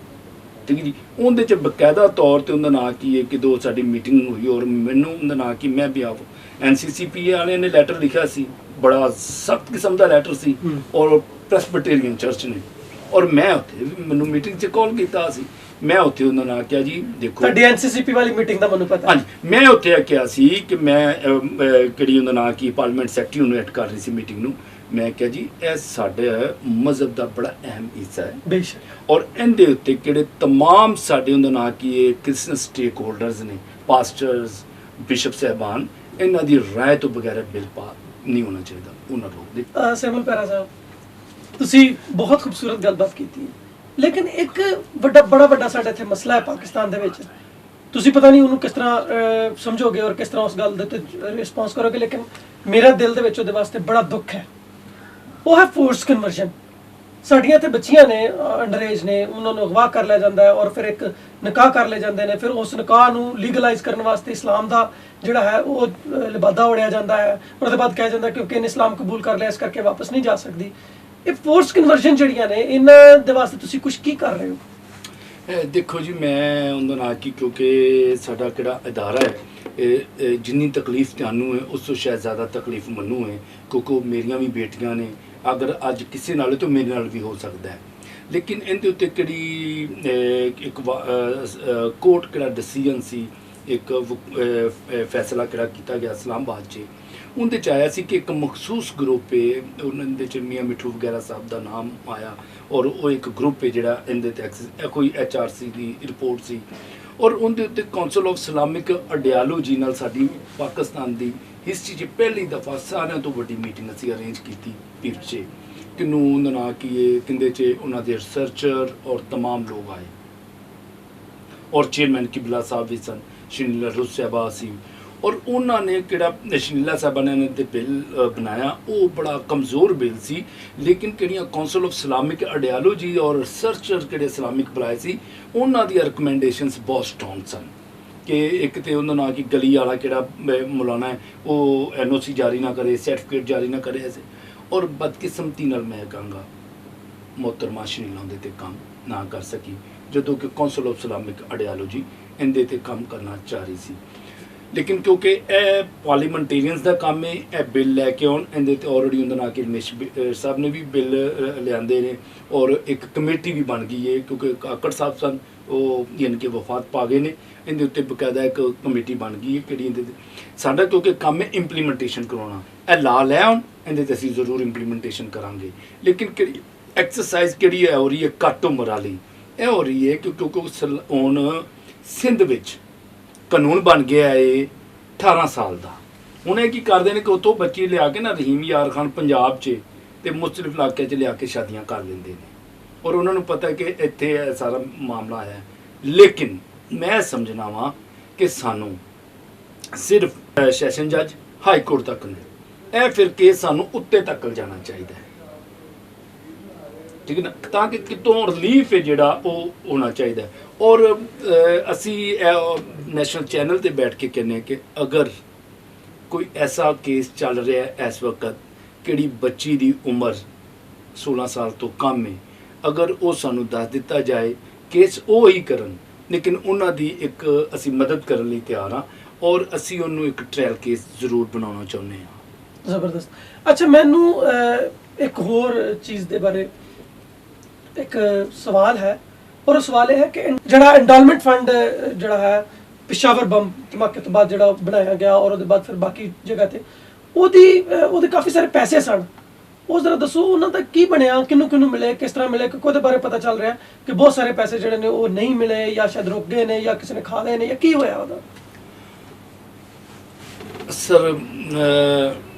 ਠੀਕ ਹੈ ਜੀ, ਉਹਦੇ 'ਚ ਬਕਾਇਦਾ ਤੌਰ 'ਤੇ ਉਹਦਾ ਨਾਂ ਕੀ ਹੈ ਕਿ ਦੋ ਸਾਡੀ ਮੀਟਿੰਗ ਹੋਈ ਔਰ ਮੈਨੂੰ ਉਹਦਾ ਨਾਂ ਕਿ ਮੈਂ ਵੀ ਆਪ NCCP ਵਾਲਿਆਂ ਨੇ ਲੈਟਰ ਲਿਖਿਆ ਸੀ, ਬੜਾ ਸਖਤ ਕਿਸਮ ਦਾ ਲੈਟਰ ਸੀ, ਔਰ ਪ੍ਰੈਸਬਿਟੇਰੀਅਨ ਚਰਚ ਨੇ, ਔਰ ਮੈਂ ਉੱਥੇ ਮੈਨੂੰ ਮੀਟਿੰਗ 'ਚ ਕਾਲ ਕੀਤਾ ਸੀ। ਮੈਂ ਉੱਥੇ ਉਹਨਾਂ ਨਾਲ ਕਿਹਾ ਜੀ ਦੇਖੋ ਤੁਹਾਡੀ NCCP ਵਾਲੀ ਮੀਟਿੰਗ ਦਾ ਮੈਨੂੰ ਪਤਾ। ਹਾਂਜੀ, ਮੈਂ ਉੱਥੇ ਆ ਕਿਹਾ ਸੀ ਕਿ ਮੈਂ ਕਿਹੜੀ ਉਹਦਾ ਨਾਂ ਕੀ ਪਾਰਲੀਮੈਂਟ ਸੈਕਟਰੀ ਉਹਨੂੰ ਐਡ ਕਰ ਰਹੀ ਸੀ ਮੀਟਿੰਗ ਨੂੰ। ਮੈਂ ਕਿਹਾ ਜੀ ਇਹ ਸਾਡੇ ਮਜ਼ਹਬ ਦਾ ਬੜਾ ਅਹਿਮ ਹਿੱਸਾ ਹੈ ਬੇਸ਼ੱਕ, ਔਰ ਇਹਦੇ ਉੱਤੇ ਕਿਹੜੇ ਤਮਾਮ ਸਾਡੇ ਉਹਦਾ ਨਾਂ ਕੀ ਹੈ ਕ੍ਰਿਸਚਨ ਸਟੇਕ ਹੋਲਡਰਸ ਨੇ, ਪਾਸਟਰਸ ਬਿਸ਼ਪ ਸਾਹਿਬਾਨ ਇਹਨਾਂ ਦੀ ਰਾਏ ਤੋਂ ਬਗੈਰ ਬਿੱਲ ਪਾਸ ਨਹੀਂ ਹੋਣਾ ਚਾਹੀਦਾ, ਉਹਨਾਂ ਰੋਕ ਦੇ। ਸੈਮੂਅਲ ਪੈਰਾ ਸਾਹਿਬ, ਤੁਸੀਂ ਬਹੁਤ ਖੂਬਸੂਰਤ ਗੱਲਬਾਤ ਕੀਤੀ ਹੈ, ਲੇਕਿਨ ਇੱਕ ਬੜਾ ਵੱਡਾ ਸਾਡਾ ਇੱਥੇ ਮਸਲਾ ਹੈ ਪਾਕਿਸਤਾਨ ਦੇ ਵਿੱਚ। ਤੁਸੀਂ ਪਤਾ ਨਹੀਂ ਉਹਨੂੰ ਕਿਸ ਤਰ੍ਹਾਂ ਸਮਝੋਗੇ ਔਰ ਕਿਸ ਤਰ੍ਹਾਂ ਉਸ ਗੱਲ ਦੇ ਉੱਤੇ ਰਿਸਪੌਂਸ ਕਰੋਗੇ, ਲੇਕਿਨ ਮੇਰਾ ਦਿਲ ਦੇ ਵਿੱਚ ਉਹਦੇ ਵਾਸਤੇ ਬੜਾ ਦੁੱਖ ਹੈ। ਉਹ ਹੈ ਫੋਰਸ ਕਨਵਰਜਨ। ਸਾਡੀਆਂ ਇੱਥੇ ਬੱਚੀਆਂ ਨੇ, ਅੰਡਰਏਜ ਨੇ, ਉਹਨਾਂ ਨੂੰ ਅਗਵਾ ਕਰ ਲਿਆ ਜਾਂਦਾ ਹੈ ਔਰ ਫਿਰ ਇੱਕ ਨਿਕਾਹ ਕਰ ਲਏ ਜਾਂਦੇ ਨੇ। ਫਿਰ ਉਸ ਨਿਕਾਹ ਨੂੰ ਲੀਗਲਾਈਜ਼ ਕਰਨ ਵਾਸਤੇ ਇਸਲਾਮ ਦਾ ਜਿਹੜਾ ਹੈ ਉਹ ਲਿਬਾਦਾ ਉੜਿਆ ਜਾਂਦਾ ਹੈ। ਉਹਦੇ ਬਾਅਦ ਕਿਹਾ ਜਾਂਦਾ ਕਿਉਂਕਿ ਇਹਨੇ ਇਸਲਾਮ ਕਬੂਲ ਕਰ ਲਿਆ ਇਸ ਕਰਕੇ ਵਾਪਸ ਨਹੀਂ ਜਾ ਸਕਦੀ। ਇਹ ਫੋਰਸ ਕਨਵਰਜਨ ਜਿਹੜੀਆਂ ਨੇ, ਇਹਨਾਂ ਦੇ ਵਾਸਤੇ ਤੁਸੀਂ ਕੁਝ ਕੀ ਕਰ ਰਹੇ ਹੋ? ਦੇਖੋ ਜੀ, ਮੈਂ ਉਹਦਾ ਨਾਲ ਕਿ ਕਿਉਂਕਿ ਸਾਡਾ ਕਿਹੜਾ ਅਦਾਰਾ ਹੈ, ਜਿੰਨੀ ਤਕਲੀਫ ਤੁਹਾਨੂੰ ਹੈ ਉਸ ਤੋਂ ਸ਼ਾਇਦ ਜ਼ਿਆਦਾ ਤਕਲੀਫ ਮੈਨੂੰ ਹੈ, ਕਿਉਂਕਿ ਉਹ ਮੇਰੀਆਂ ਵੀ ਬੇਟੀਆਂ ਨੇ। ਅਗਰ ਅੱਜ ਕਿਸੇ ਨਾਲ ਤਾਂ ਮੇਰੇ ਨਾਲ ਵੀ ਹੋ ਸਕਦਾ ਹੈ, ਲੇਕਿਨ ਇਹਦੇ ਉੱਤੇ ਕਿਹੜੀ ਇੱਕ ਕੋਰਟ ਕਿਹੜਾ ਡਿਸੀਜਨ ਸੀ, ਇੱਕ ਫੈਸਲਾ ਕਿਹੜਾ ਕੀਤਾ ਗਿਆ ਇਸਲਾਮਾਬਾਦ 'ਚ, ਉਹਦੇ 'ਚ ਆਇਆ ਸੀ ਕਿ ਇੱਕ ਮਖਸੂਸ ਗਰੁੱਪ ਹੈ, ਉਹਨਾਂ ਦੇ 'ਚ ਮੀਆਂ ਮਿੱਠੂ ਵਗੈਰਾ ਸਾਹਿਬ ਦਾ ਨਾਮ ਆਇਆ ਔਰ ਉਹ ਇੱਕ ਗਰੁੱਪ ਹੈ ਜਿਹੜਾ ਇਹਦੇ 'ਤੇ ਕੋਈ HRC ਦੀ ਰਿਪੋਰਟ ਸੀ ਔਰ ਉਹਦੇ ਉੱਤੇ ਕਾਉਂਸਲ ਆਫ ਇਸਲਾਮਿਕ ਆਈਡੀਆਲੋਜੀ ਨਾਲ ਸਾਡੀ ਪਾਕਿਸਤਾਨ ਦੀ ਹਿਸਟਰੀ 'ਚ ਪਹਿਲੀ ਦਫਾ ਸਾਰਿਆਂ ਤੋਂ ਵੱਡੀ ਮੀਟਿੰਗ ਅਸੀਂ ਅਰੇਂਜ ਕੀਤੀ ਪੀਰ 'ਚ, ਕਿਨੂੰ ਉਹਦਾ ਨਾਂ ਕੀ ਹੈ, ਕਹਿੰਦੇ 'ਚ ਉਹਨਾਂ ਦੇ ਰਿਸਰਚਰ ਔਰ ਤਮਾਮ ਲੋਕ ਆਏ ਔਰ ਚੇਅਰਮੈਨ ਕਿਬਲਾ ਸਾਹਿਬ ਵੀ ਸਨ, ਸ਼ਨੀਲਾ ਰੁਸ ਸਾਹਿਬਾ ਸੀ ਔਰ ਉਹਨਾਂ ਨੇ ਕਿਹੜਾ ਸ਼ਨੀਲਾ ਸਾਹਿਬਾ ਨੇ ਇਹਨਾਂ 'ਤੇ ਬਿੱਲ ਬਣਾਇਆ। ਉਹ ਬੜਾ ਕਮਜ਼ੋਰ ਬਿੱਲ ਸੀ, ਲੇਕਿਨ ਕਿਹੜੀਆਂ ਕਾਉਂਸਲ ਆਫ ਇਸਲਾਮਿਕ ਆਈਡੀਆਲੋਜੀ ਔਰ ਰਿਸਰਚਰ ਕਿਹੜੇ ਇਸਲਾਮਿਕ ਬੁਲਾਏ ਸੀ, ਉਹਨਾਂ ਦੀਆਂ ਰਿਕਮੈਂਡੇਸ਼ਨਸ ਬਹੁਤ ਸਟਰੋਂਗ ਸਨ। ਕਿ ਇੱਕ ਤਾਂ ਉਹਨਾਂ ਨਾਲ ਕਿ ਗਲੀ ਵਾਲਾ ਕਿਹੜਾ ਮੌਲਾਨਾ ਹੈ ਉਹ NOC ਜਾਰੀ ਨਾ ਕਰੇ, ਸਰਟੀਫਿਕੇਟ ਜਾਰੀ ਨਾ ਕਰੇ ਐਸੇ, ਔਰ ਬਦਕਿਸਮਤੀ ਨਾਲ ਮੈਂ ਕਹਾਂਗਾ ਮੁਹਤਰਮਾ ਸ਼ਨੀਲਾ ਉਹਦੇ 'ਤੇ ਕੰਮ ਨਾ ਕਰ ਸਕੀ, ਜਦੋਂ ਕਿ ਕਾਉਂਸਲ ਆਫ ਇਸਲਾਮਿਕ ਆਈਡੀਆਲੋਜੀ ਇਹਦੇ 'ਤੇ ਕੰਮ ਕਰਨਾ ਚਾਹ ਰਹੀ ਸੀ। ਲੇਕਿਨ ਕਿਉਂਕਿ ਇਹ ਪਾਰਲੀਮੈਂਟੇਰੀਅਨਸ ਦਾ ਕੰਮ ਹੈ, ਇਹ ਬਿੱਲ ਲੈ ਕੇ ਆਉਣ, ਇਹਦੇ 'ਤੇ ਆਲਰੇਡੀ ਉਹਦਾ ਨਾਂ ਕਿ ਰਮੇਸ਼ ਸਾਹਿਬ ਨੇ ਵੀ ਬਿੱਲ ਲਿਆਂਦੇ ਨੇ ਔਰ ਇੱਕ ਕਮੇਟੀ ਵੀ ਬਣ ਗਈ ਹੈ, ਕਿਉਂਕਿ ਕਾਕੜ ਸਾਹਿਬ ਸਨ ਉਹ ਯਾਨੀ ਕਿ ਵਫਾਤ ਪਾ ਗਏ ਨੇ। ਇਹਦੇ ਉੱਤੇ ਬਕਾਇਦਾ ਇੱਕ ਕਮੇਟੀ ਬਣ ਗਈ ਹੈ ਕਿਹੜੀ ਇਹਦੇ 'ਤੇ ਸਾਡਾ ਕਿਉਂਕਿ ਕੰਮ ਹੈ ਇੰਪਲੀਮੈਂਟੇਸ਼ਨ ਕਰਵਾਉਣਾ। ਇਹ ਲਾ ਲੈ ਆਉਣ, ਇਹਦੇ 'ਤੇ ਅਸੀਂ ਜ਼ਰੂਰ ਇੰਪਲੀਮੈਂਟੇਸ਼ਨ ਕਰਾਂਗੇ। ਲੇਕਿਨ ਕਿਹੜੀ ਐਕਸਰਸਾਈਜ਼ ਕਿਹੜੀ ਹੈ ਹੋ ਰਹੀ ਹੈ ਘੱਟ ਉਮਰ ਵਾਲੀ, ਇਹ ਹੋ ਰਹੀ ਹੈ ਕਿਉਂਕਿ ਹੁਣ ਸਿੰਧ ਵਿੱਚ ਕਾਨੂੰਨ ਬਣ ਗਿਆ ਹੈ 18 ਸਾਲ ਦਾ। ਹੁਣ ਇਹ ਕੀ ਕਰਦੇ ਨੇ ਕਿ ਉੱਥੋਂ ਬੱਚੇ ਲਿਆ ਕੇ ਨਾ ਰਹੀਮ ਯਾਰ ਖਾਨ ਪੰਜਾਬ 'ਚ ਅਤੇ ਮੁਖਤਲਿਫ ਇਲਾਕਿਆਂ 'ਚ ਲਿਆ ਕੇ ਸ਼ਾਦੀਆਂ ਕਰ ਲੈਂਦੇ ਨੇ ਔਰ ਉਹਨਾਂ ਨੂੰ ਪਤਾ ਕਿ ਇੱਥੇ ਇਹ ਸਾਰਾ ਮਾਮਲਾ ਹੈ। ਲੇਕਿਨ ਮੈਂ ਸਮਝਣਾ ਵਾਂ ਕਿ ਸਾਨੂੰ ਸਿਰਫ ਸੈਸ਼ਨ ਜੱਜ ਹਾਈ ਕੋਰਟ ਤੱਕ ਨਹੀਂ, ਇਹ ਫਿਰ ਕੇਸ ਸਾਨੂੰ ਉੱਤੇ ਤੱਕ ਲਿਜਾਣਾ ਚਾਹੀਦਾ ਹੈ, ਠੀਕ ਹੈ ਨਾ, ਤਾਂ ਕਿ ਕਿਤੋਂ ਰਿਲੀਫ ਹੈ ਜਿਹੜਾ ਉਹ ਹੋਣਾ ਚਾਹੀਦਾ ਹੈ। ਔਰ ਅਸੀਂ ਨੈਸ਼ਨਲ ਚੈਨਲ 'ਤੇ ਬੈਠ ਕੇ ਕਹਿੰਦੇ ਹਾਂ ਕਿ ਅਗਰ ਕੋਈ ਐਸਾ ਕੇਸ ਚੱਲ ਰਿਹਾ ਹੈ ਇਸ ਵਕਤ, ਕਿਹੜੀ ਬੱਚੀ ਦੀ ਉਮਰ 16 ਸਾਲ ਤੋਂ ਕਮ ਹੈ, ਅਗਰ ਉਹ ਸਾਨੂੰ ਦੱਸ ਦਿੱਤਾ ਜਾਏ, ਕੇਸ ਉਹ ਹੀ ਕਰਨ, ਲੇਕਿਨ ਉਹਨਾਂ ਦੀ ਇੱਕ ਅਸੀਂ ਮਦਦ ਕਰਨ ਲਈ ਤਿਆਰ ਹਾਂ ਔਰ ਅਸੀਂ ਉਹਨੂੰ ਇੱਕ ਟ੍ਰਾਇਲ ਕੇਸ ਜ਼ਰੂਰ ਬਣਾਉਣਾ ਚਾਹੁੰਦੇ ਹਾਂ। ਜ਼ਬਰਦਸਤ। ਅੱਛਾ, ਮੈਨੂੰ ਇੱਕ ਹੋਰ ਚੀਜ਼ ਦੇ ਬਾਰੇ ਇੱਕ ਸਵਾਲ ਹੈ ਔਰ ਉਹ ਸਵਾਲ ਇਹ ਹੈ ਕਿ ਜਿਹੜਾ ਐਂਡੋਲਮੈਂਟ ਫੰਡ ਜਿਹੜਾ ਹੈ ਪਿਸ਼ਾਵਰ ਬੰਬ ਧਮਾਕੇ ਤੋਂ ਬਾਅਦ ਜਿਹੜਾ ਬਣਾਇਆ ਗਿਆ ਔਰ ਉਹਦੇ ਬਾਅਦ ਫਿਰ ਬਾਕੀ ਜਗ੍ਹਾ 'ਤੇ ਉਹਦੇ ਕਾਫੀ ਸਾਰੇ ਪੈਸੇ ਸਨ, ਉਹ ਜ਼ਰਾ ਦੱਸੋ ਉਹਨਾਂ ਦਾ ਕੀ ਬਣਿਆ, ਕਿਹਨੂੰ ਮਿਲੇ, ਕਿਸ ਤਰ੍ਹਾਂ ਮਿਲੇ? ਕਿਉਂਕਿ ਉਹਦੇ ਬਾਰੇ ਪਤਾ ਚੱਲ ਰਿਹਾ ਕਿ ਬਹੁਤ ਸਾਰੇ ਪੈਸੇ ਜਿਹੜੇ ਨੇ ਉਹ ਨਹੀਂ ਮਿਲੇ ਜਾਂ ਸ਼ਾਇਦ ਰੁਕ ਗਏ ਨੇ ਜਾਂ ਕਿਸੇ ਨੇ ਖਾ ਲਏ ਨੇ, ਜਾਂ ਕੀ ਹੋਇਆ ਉਹਦਾ? ਸਰ,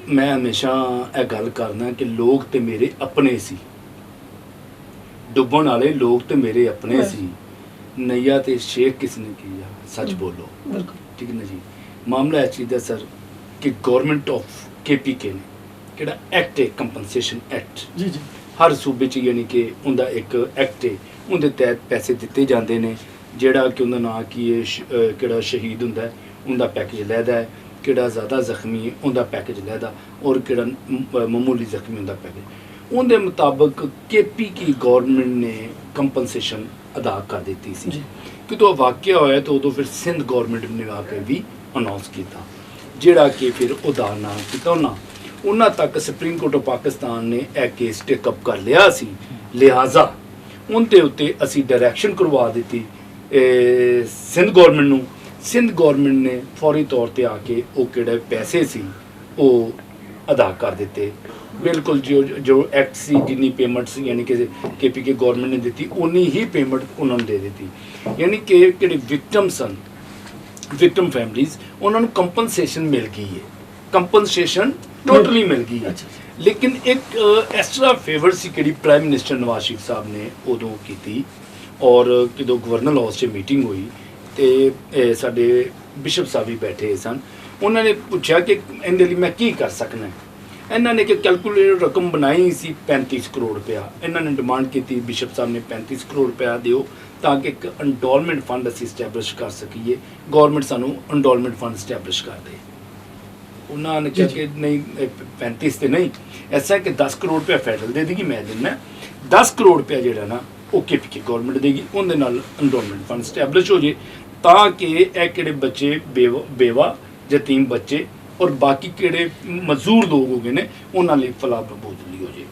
ਮੈਂ ਹਮੇਸ਼ਾ ਇਹ ਗੱਲ ਕਰਦਾ ਕਿ ਲੋਕ ਤੇ ਮੇਰੇ ਆਪਣੇ ਸੀ, ਡੁੱਬਣ ਵਾਲੇ ਲੋਕ ਤੇ ਮੇਰੇ ਆਪਣੇ ਸੀ, ਨਈਆ ਤੇ ਸ਼ੇਖ ਕਿਸ ਨੇ ਕੀਆ, ਸੱਚ ਬੋਲੋ। ਬਿਲਕੁਲ ਠੀਕ ਹੈ ਨਾ ਜੀ। ਮਾਮਲਾ ਇਹ ਚੀਜ਼ ਦਾ ਸਰ ਕਿ ਗੌਰਮੈਂਟ ਆਫ KPK ਨੇ ਕਿਹੜਾ ਐਕਟ ਹੈ, ਕੰਪਨਸੇਸ਼ਨ ਐਕਟ, ਜੀ ਜੀ, ਹਰ ਸੂਬੇ 'ਚ ਯਾਨੀ ਕਿ ਉਹਦਾ ਇੱਕ ਐਕਟ ਹੈ, ਉਹਦੇ ਤਹਿਤ ਪੈਸੇ ਦਿੱਤੇ ਜਾਂਦੇ ਨੇ। ਜਿਹੜਾ ਕਿ ਉਹਦਾ ਨਾਂ ਕੀ ਹੈ, ਕਿਹੜਾ ਸ਼ਹੀਦ ਹੁੰਦਾ ਹੈ ਉਹਦਾ ਪੈਕੇਜ ਲੈਦਾ ਹੈ, ਕਿਹੜਾ ਜ਼ਿਆਦਾ ਜ਼ਖਮੀ ਹੈ ਉਹਦਾ ਪੈਕੇਜ ਲੈਦਾ, ਔਰ ਕਿਹੜਾ ਮਾਮੂਲੀ ਜ਼ਖਮੀ ਹੁੰਦਾ ਪੈਕੇਜ। ਉਹਦੇ ਮੁਤਾਬਕ KPK ਗੌਰਮੈਂਟ ਨੇ ਕੰਪਨਸੇਸ਼ਨ ਅਦਾ ਕਰ ਦਿੱਤੀ ਸੀ। ਜਦੋਂ ਵਾਕਿਆ ਹੋਇਆ ਤਾਂ ਉਦੋਂ ਫਿਰ ਸਿੰਧ ਗੌਰਮੈਂਟ ਨੇ ਆ ਕੇ ਵੀ ਅਨਾਉਂਸ ਕੀਤਾ, ਜਿਹੜਾ ਕਿ ਫਿਰ ਉਹਦਾ ਨਾਂ ਕੀਤਾ ਉਹਨਾਂ ਤੱਕ ਸੁਪਰੀਮ ਕੋਰਟ ਆਫ ਪਾਕਿਸਤਾਨ ਨੇ ਇਹ ਕੇਸ ਟੇਕ ਅਪ ਕਰ ਲਿਆ ਸੀ। ਲਿਹਾਜ਼ਾ ਉਹਦੇ ਉੱਤੇ ਅਸੀਂ ਡਾਇਰੈਕਸ਼ਨ ਕਰਵਾ ਦਿੱਤੀ ਸਿੰਧ ਗੌਰਮੈਂਟ ਨੂੰ। ਸਿੰਧ ਗੌਰਮੈਂਟ ਨੇ ਫੌਰੀ ਤੌਰ 'ਤੇ ਆ ਕੇ ਉਹ ਕਿਹੜੇ ਪੈਸੇ ਸੀ ਉਹ ਅਦਾ ਕਰ ਦਿੱਤੇ। ਬਿਲਕੁਲ ਜੋ ਐਕਟ ਸੀ, ਜਿੰਨੀ ਪੇਮੈਂਟ ਸੀ ਯਾਨੀ ਕਿ KPK ਗੌਰਮੈਂਟ ਨੇ ਦਿੱਤੀ, ਉਨੀ ਹੀ ਪੇਮੈਂਟ ਉਹਨਾਂ ਨੂੰ ਦੇ ਦਿੱਤੀ। ਯਾਨੀ ਕਿ ਕਿਹੜੇ ਵਿਕਟਮ ਸਨ ਵਿਕਟਮ ਫੈਮਲੀਜ਼ ਉਹਨਾਂ ਨੂੰ ਕੰਪਨਸੇਸ਼ਨ ਮਿਲ ਗਈ ਹੈ, ਕੰਪਨਸੇਸ਼ਨ ਟੋਟਲੀ ਮਿਲ ਗਈ ਹੈ। ਲੇਕਿਨ ਇੱਕ ਐਕਸਟਰਾ ਫੇਵਰ ਸੀ ਕਿਹੜੀ ਪ੍ਰਾਈਮ ਮਿਨਿਸਟਰ ਨਵਾਜ਼ ਸ਼ਰੀਫ ਸਾਹਿਬ ਨੇ ਉਦੋਂ ਕੀਤੀ, ਔਰ ਜਦੋਂ ਗਵਰਨਰ ਹਾਊਸ 'ਚ ਮੀਟਿੰਗ ਹੋਈ ਤੇ ਸਾਡੇ ਬਿਸ਼ਪ ਸਾਹਿਬ ਵੀ ਬੈਠੇ ਸਨ। ਉਹਨਾਂ ਨੇ ਪੁੱਛਿਆ ਕਿ ਇਹਦੇ ਲਈ ਮੈਂ ਕੀ ਕਰ ਸਕਦਾ। ਇਹਨਾਂ ਨੇ ਕਿ ਕੈਲਕੂਲੇਟਡ ਰਕਮ ਬਣਾਈ ਸੀ 35 ਕਰੋੜ ਰੁਪਇਆ। ਇਹਨਾਂ ਨੇ ਡਿਮਾਂਡ ਕੀਤੀ, ਬਿਸ਼ਪ ਸਾਹਿਬ ਨੇ 35 ਕਰੋੜ ਰੁਪਇਆ ਦਿਓ ਤਾਂ ਕਿ ਇੱਕ ਅੰਡੋਲਮੈਂਟ ਫੰਡ ਅਸੀਂ ਸਟੈਬਲਿਸ਼ ਕਰ ਸਕੀਏ, ਗੌਰਮੈਂਟ ਸਾਨੂੰ ਅੰਡੋਲਮੈਂਟ ਫੰਡ ਸਟੈਬਲਿਸ਼ ਕਰ ਦੇ। ਉਹਨਾਂ ਨੇ ਕਿਹਾ ਕਿ ਨਹੀਂ 35 ਤੇ ਨਹੀਂ, ਐਸਾ ਕਿ 10 ਕਰੋੜ ਰੁਪਇਆ ਫੈਡਰਲ ਦੇ ਦੇਗੀ, ਮੈਂ ਦਿੰਦਾ 10 ਕਰੋੜ ਰੁਪਇਆ ਜਿਹੜਾ ਨਾ ਉਹ KPK ਗੌਰਮੈਂਟ ਦੇਗੀ, ਉਹਦੇ ਨਾਲ ਅੰਡੋਲਮੈਂਟ ਫੰਡ ਸਟੈਬਲਿਸ਼ ਹੋ ਜੇ ਤਾਂ ਕਿ ਇਹ ਕਿਹੜੇ ਬੱਚੇ ਬੇਵਾ ਯਤੀਮ ਬੱਚੇ ਔਰ ਬਾਕੀ ਕਿਹੜੇ ਮਜ਼ਦੂਰ ਲੋਕ ਹੋ ਗਏ ਨੇ ਉਹਨਾਂ ਲਈ ਫਲਾਹ ਬਰਬੂਦਲੀ ਹੋ ਜੇ।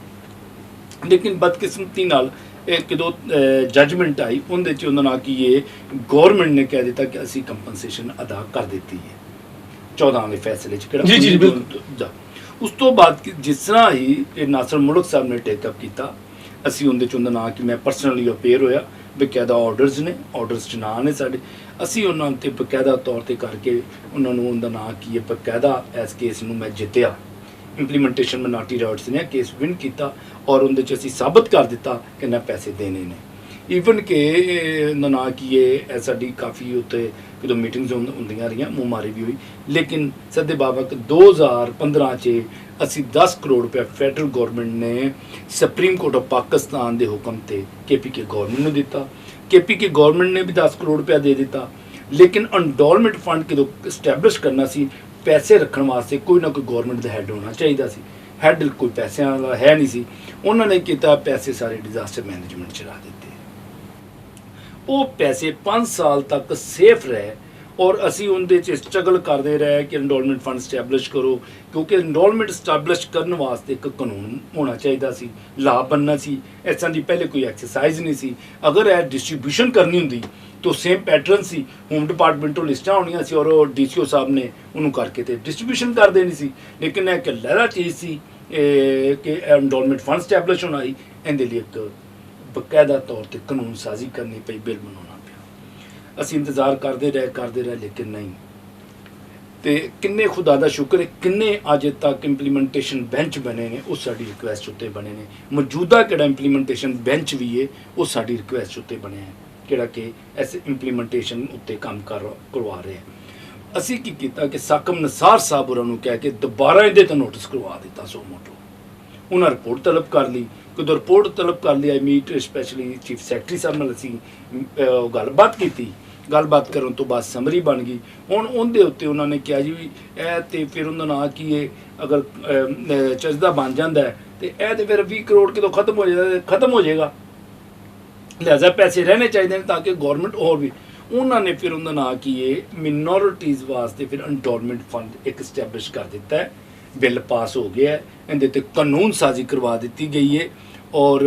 ਲੇਕਿਨ ਬਦਕਿਸਮਤੀ ਨਾਲ ਜਦੋਂ ਜੱਜਮੈਂਟ ਆਈ ਉਹਦੇ 'ਚ ਉਹਨਾਂ ਨਾਲ ਕਿ ਇਹ ਗੌਰਮੈਂਟ ਨੇ ਕਹਿ ਦਿੱਤਾ ਕਿ ਅਸੀਂ ਕੰਪਨਸੇਸ਼ਨ ਅਦਾ ਕਰ ਦਿੱਤੀ ਹੈ 14 ਵਾਲੇ ਫੈਸਲੇ 'ਚ ਕਿਹੜਾ। ਉਸ ਤੋਂ ਬਾਅਦ ਜਿਸ ਤਰ੍ਹਾਂ ਹੀ ਨਾਸਰ ਮੁਲਕ ਸਾਹਿਬ ਨੇ ਟੇਕਅਪ ਕੀਤਾ, ਅਸੀਂ ਉਹਦੇ 'ਚ ਉਹਦਾ ਨਾਂ ਕਿ ਮੈਂ ਪਰਸਨਲੀ ਅਪੇਅਰ ਹੋਇਆ, ਬਕਾਇਦਾ ਆਰਡਰਸ ਨੇ, ਆਰਡਰਸ 'ਚ ਨਾਂ ਨੇ ਸਾਡੇ, ਅਸੀਂ ਉਹਨਾਂ 'ਤੇ ਬਕਾਇਦਾ ਤੌਰ 'ਤੇ ਕਰਕੇ ਉਹਨਾਂ ਨੂੰ ਉਹਦਾ ਨਾਂ ਕੀ ਹੈ ਬਕਾਇਦਾ ਇਸ ਕੇਸ ਨੂੰ ਮੈਂ ਜਿੱਤਿਆ। ਇੰਪਲੀਮੈਂਟੇਸ਼ਨ ਮਿਨੋਰਟੀ ਰਾਈਟਸ ਨੇ ਕੇਸ ਵਿਨ ਕੀਤਾ ਔਰ ਉਹਦੇ 'ਚ ਅਸੀਂ ਸਾਬਤ ਕਰ ਦਿੱਤਾ ਕਿ ਨਾ ਪੈਸੇ ਦੇਣੇ ਨੇ। ਈਵਨ ਕਿ ਉਹਦਾ ਨਾਂ ਕੀ ਹੈ ਸਾਡੀ ਕਾਫੀ ਉੱਥੇ ਜਦੋਂ ਮੀਟਿੰਗਸ ਹੁੰਦੀਆਂ ਰਹੀਆਂ, ਮੂੰਹ ਮਾਰੀ ਵੀ ਹੋਈ, ਲੇਕਿਨ ਸੱਦੇ ਬਾਬਕ 2015 'ਚ ਅਸੀਂ 10 ਕਰੋੜ ਰੁਪਏ ਫੈਡਰਲ ਗੌਰਮੈਂਟ ਨੇ ਸੁਪਰੀਮ ਕੋਰਟ ਆਫ ਪਾਕਿਸਤਾਨ ਦੇ ਹੁਕਮ ਤੇ KPK ਗੌਰਮੈਂਟ ਨੂੰ ਦਿੱਤਾ। KPK ਗੌਰਮੈਂਟ ਨੇ ਵੀ 10 ਕਰੋੜ ਰੁਪਇਆ ਦੇ ਦਿੱਤਾ। ਲੇਕਿਨ ਅੰਡੋਲਮੈਂਟ ਫੰਡ ਜਦੋਂ ਸਟੈਬਲਿਸ਼ ਕਰਨਾ ਸੀ, ਪੈਸੇ ਰੱਖਣ ਵਾਸਤੇ ਕੋਈ ਨਾ ਕੋਈ ਗੌਰਮੈਂਟ ਦਾ ਹੈੱਡ ਹੋਣਾ ਚਾਹੀਦਾ ਸੀ। ਹੈੱਡ ਕੋਈ ਪੈਸਿਆਂ ਵਾਲਾ ਹੈ ਨਹੀਂ ਸੀ। ਉਹਨਾਂ ਨੇ ਕੀਤਾ ਪੈਸੇ ਸਾਰੇ ਡਿਜ਼ਾਸਟਰ ਮੈਨੇਜਮੈਂਟ 'ਚ ਲਾ ਦਿੱਤੇ। ਉਹ ਪੈਸੇ 5 ਸਾਲ ਤੱਕ ਸੇਫ ਰਹੇ ਔਰ ਅਸੀਂ ਉਹਦੇ 'ਚ ਸਟਰਗਲ ਕਰਦੇ ਰਹੇ ਕਿ ਐਨਰੋਲਮੈਂਟ ਫੰਡ ਸਟੈਬਲਿਸ਼ ਕਰੋ, ਕਿਉਂਕਿ ਐਨਰੋਲਮੈਂਟ ਸਟੈਬਲਿਸ਼ ਕਰਨ ਵਾਸਤੇ ਇੱਕ ਕਾਨੂੰਨ ਹੋਣਾ ਚਾਹੀਦਾ ਸੀ, ਲਾਅ ਬਣਨਾ ਸੀ। ਐਸਾਂ ਦੀ ਪਹਿਲੇ ਕੋਈ ਐਕਸਰਸਾਈਜ਼ ਨਹੀਂ ਸੀ। ਅਗਰ ਇਹ ਡਿਸਟਰੀਬਿਊਸ਼ਨ ਕਰਨੀ ਹੁੰਦੀ ਤਾਂ ਸੇਮ ਪੈਟਰਨ ਸੀ, ਹੋਮ ਡਿਪਾਰਟਮੈਂਟ ਤੋਂ ਲਿਸਟਾਂ ਹੋਣੀਆਂ ਸੀ ਔਰ ਉਹ DCO ਸਾਹਿਬ ਨੇ ਉਹਨੂੰ ਕਰਕੇ ਤੇ ਡਿਸਟਰੀਬਿਊਸ਼ਨ ਕਰ ਦੇਣੀ ਸੀ। ਲੇਕਿਨ ਇਹ ਇੱਕ ਲਹਿਰਾ ਚੀਜ਼ ਸੀ ਕਿ ਐਨਰੋਲਮੈਂਟ ਫੰਡ ਸਟੈਬਲਿਸ਼ ਹੋਣਾ ਸੀ, ਇਹਦੇ ਲਈ ਇੱਕ ਬਕਾਇਦਾ ਤੌਰ 'ਤੇ ਕਾਨੂੰਨ ਸਾਜ਼ੀ ਕਰਨੀ ਪਈ, ਬਿੱਲ ਬਣਾਉਣਾ ਪਿਆ। ਅਸੀਂ ਇੰਤਜ਼ਾਰ ਕਰਦੇ ਰਹੇ ਲੇਕਿਨ ਨਹੀਂ। ਤੇ ਕਿੰਨੇ ਖੁਦਾ ਦਾ ਸ਼ੁਕਰ ਹੈ ਕਿੰਨੇ ਅੱਜ ਤੱਕ ਇੰਪਲੀਮੈਂਟੇਸ਼ਨ ਬੈਂਚ ਬਣੇ ਨੇ, ਉਹ ਸਾਡੀ ਰਿਕੁਐਸਟ ਉੱਤੇ ਬਣੇ ਨੇ। ਮੌਜੂਦਾ ਕਿਹੜਾ ਇੰਪਲੀਮੈਂਟੇਸ਼ਨ ਬੈਂਚ ਵੀ ਹੈ ਉਹ ਸਾਡੀ ਰਿਕੁਐਸਟ ਉੱਤੇ ਬਣਿਆ ਹੈ, ਕਿਹੜਾ ਕਿ ਇਸ ਇੰਪਲੀਮੈਂਟੇਸ਼ਨ ਉੱਤੇ ਕੰਮ ਕਰਵਾ ਰਿਹਾ। ਅਸੀਂ ਕੀ ਕੀਤਾ ਕਿ ਸਾਕਮ ਨਸਾਰ ਸਾਹਿਬ ਹੋਰਾਂ ਨੂੰ ਕਹਿ ਕੇ ਦੁਬਾਰਾ ਇਹਦੇ ਤੋਂ ਨੋਟਿਸ ਕਰਵਾ ਦਿੱਤਾ ਸੋ ਮੋਟੋ। ਉਹਨਾਂ ਰਿਪੋਰਟ ਤਲਬ ਕਰ ਲਈ। ਜਦੋਂ ਰਿਪੋਰਟ ਤਲਬ ਕਰ ਲਈ, ਆਈ ਮੀਟ ਸਪੈਸ਼ਲੀ ਚੀਫ ਸੈਕਟਰੀ ਸਾਹਿਬ ਨਾਲ ਅਸੀਂ ਗੱਲਬਾਤ ਕੀਤੀ। ਗੱਲਬਾਤ ਕਰਨ ਤੋਂ ਬਾਅਦ ਸਮਰੀ ਬਣ ਗਈ। ਹੁਣ ਉਹਦੇ ਉੱਤੇ ਉਹਨਾਂ ਨੇ ਕਿਹਾ ਜੀ ਵੀ ਇਹ ਤੇ ਫਿਰ ਉਹਨਾਂ ਨਾਲ ਕੀ ਹੈ, ਅਗਰ ਚਜਦਾ ਬਣ ਜਾਂਦਾ ਹੈ ਤੇ ਇਹ ਤੇ ਫਿਰ 20 ਕਰੋੜ ਕਿਦੋਂ ਖਤਮ ਹੋ ਜਾਏਗਾ, ਲਿਹਾਜ਼ਾ ਪੈਸੇ ਰਹਿਣੇ ਚਾਹੀਦੇ ਨੇ ਤਾਂ ਕਿ ਗੌਰਮੈਂਟ ਹੋਰ ਵੀ। ਉਹਨਾਂ ਨੇ ਫਿਰ ਉਹਨਾਂ ਨਾਲ ਕੀ ਹੈ ਮਿਨੋਰਿਟੀਜ਼ ਵਾਸਤੇ ਫਿਰ ਐਨਰੋਲਮੈਂਟ ਫੰਡ ਇੱਕ ਸਟੈਬਲਿਸ਼ ਕਰ ਦਿੱਤਾ ਹੈ। ਬਿੱਲ ਪਾਸ ਹੋ ਗਿਆ ਹੈ, ਇਹਦੇ ਤੇ ਕਾਨੂੰਨ ਸਾਜ਼ੀ ਕਰਵਾ ਦਿੱਤੀ ਗਈ ਹੈ ਔਰ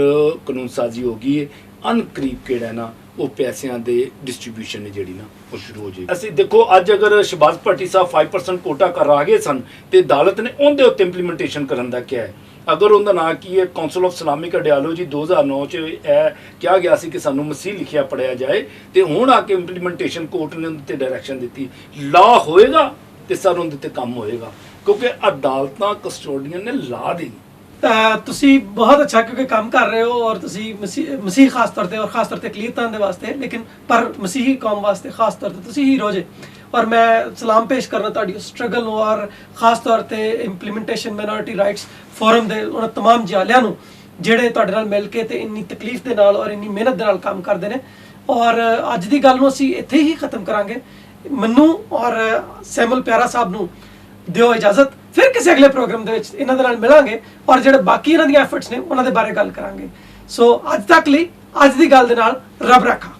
ਕਾਨੂੰਨ ਸਾਜ਼ੀ ਹੋ ਗਈ ਹੈ। ਅਨਕਰੀਬ ਕਿਹੜਾ ਨਾ ਉਹ ਪੈਸਿਆਂ ਦੇ ਡਿਸਟਰੀਬਿਊਸ਼ਨ ਨੇ ਜਿਹੜੀ ਨਾ ਉਹ ਸ਼ੁਰੂ ਹੋ ਜਾਏਗੀ। ਅਸੀਂ ਦੇਖੋ ਅੱਜ ਅਗਰ ਸ਼ਹਬਾਜ਼ ਭੱਟੀ ਸਾਹਿਬ 5% ਕੋਟਾ ਕਰ ਆ ਗਏ ਸਨ ਤੇ ਅਦਾਲਤ ਨੇ ਉਹਦੇ ਉੱਤੇ ਇੰਪਲੀਮੈਂਟੇਸ਼ਨ ਕਰਨ ਦਾ ਕਿਹਾ ਹੈ। ਅਗਰ ਉਹਦਾ ਨਾਂ ਕੀ ਹੈ ਕਾਉਂਸਲ ਆਫ ਇਸਲਾਮਿਕ ਆਈਡੀਓਲੋਜੀ 2009 'ਚ ਇਹ ਕਿਹਾ ਗਿਆ ਸੀ ਕਿ ਸਾਨੂੰ ਮਸੀਹ ਲਿਖਿਆ ਪੜਿਆ ਜਾਏ, ਤੇ ਹੁਣ ਆ ਕੇ ਇੰਪਲੀਮੈਂਟੇਸ਼ਨ ਕੋਰਟ ਨੇ ਉਹਦੇ 'ਤੇ ਡਾਇਰੈਕਸ਼ਨ ਦਿੱਤੀ। ਲਾਅ ਹੋਏਗਾ ਤੇ ਸਰ ਉਹਦੇ 'ਤੇ ਕੰਮ ਹੋਏਗਾ, ਕਿਉਂਕਿ ਅਦਾਲਤਾਂ ਕਸਟੋਡੀਅਨ ਨੇ ਲਾਅ ਦੀ। ਤੁਸੀਂ ਬਹੁਤ ਅੱਛਾ ਕਿਉਂਕਿ ਕੰਮ ਕਰ ਰਹੇ ਹੋ ਔਰ ਤੁਸੀਂ ਮਸੀਹ ਖਾਸ ਤੌਰ ਤੇ ਔਰ ਖਾਸ ਤੌਰ ਤੇ ਅਕਲੀਤਾਂ ਦੇ ਵਾਸਤੇ, ਲੇਕਿਨ ਪਰ ਮਸੀਹੀ ਕੌਮ ਵਾਸਤੇ ਖਾਸ ਤੌਰ ਤੇ ਤੁਸੀਂ ਹੀਰੋ ਜੇ। ਔਰ ਮੈਂ ਸਲਾਮ ਪੇਸ਼ ਕਰਨਾ ਤੁਹਾਡੀ ਸਟਰਗਲ ਨੂੰ ਔਰ ਖਾਸ ਤੌਰ ਤੇ ਇੰਪਲੀਮੈਂਟੇਸ਼ਨ ਮਿਨੋਰਿਟੀ ਰਾਈਟਸ ਫੋਰਮ ਦੇ ਉਹਨਾਂ ਤਮਾਮ ਜਾਲਿਆਂ ਨੂੰ ਜਿਹੜੇ ਤੁਹਾਡੇ ਨਾਲ ਮਿਲ ਕੇ ਤੇ ਇੰਨੀ ਤਕਲੀਫ ਦੇ ਨਾਲ ਔਰ ਇੰਨੀ ਮਿਹਨਤ ਦੇ ਨਾਲ ਕੰਮ ਕਰਦੇ ਨੇ। ਔਰ ਅੱਜ ਦੀ ਗੱਲ ਨੂੰ ਅਸੀਂ ਇੱਥੇ ਹੀ ਖਤਮ ਕਰਾਂਗੇ। ਮੈਨੂੰ ਔਰ ਸੈਮਲ ਪਿਆਰਾ ਸਾਹਿਬ ਨੂੰ ਦਿਓ ਇਜਾਜ਼ਤ, ਫਿਰ ਕਿਸੇ ਅਗਲੇ ਪ੍ਰੋਗਰਾਮ ਦੇ ਵਿੱਚ ਇਹਨਾਂ ਦੇ ਨਾਲ ਮਿਲਾਂਗੇ ਔਰ ਜਿਹੜੇ ਬਾਕੀ ਇਹਨਾਂ ਦੀਆਂ ਐਫਰਟਸ ਨੇ ਉਹਨਾਂ ਦੇ ਬਾਰੇ ਗੱਲ ਕਰਾਂਗੇ। ਸੋ ਅੱਜ ਤੱਕ ਲਈ ਅੱਜ ਦੀ ਗੱਲ ਦੇ ਨਾਲ ਰੱਬ ਰਾਖਾ।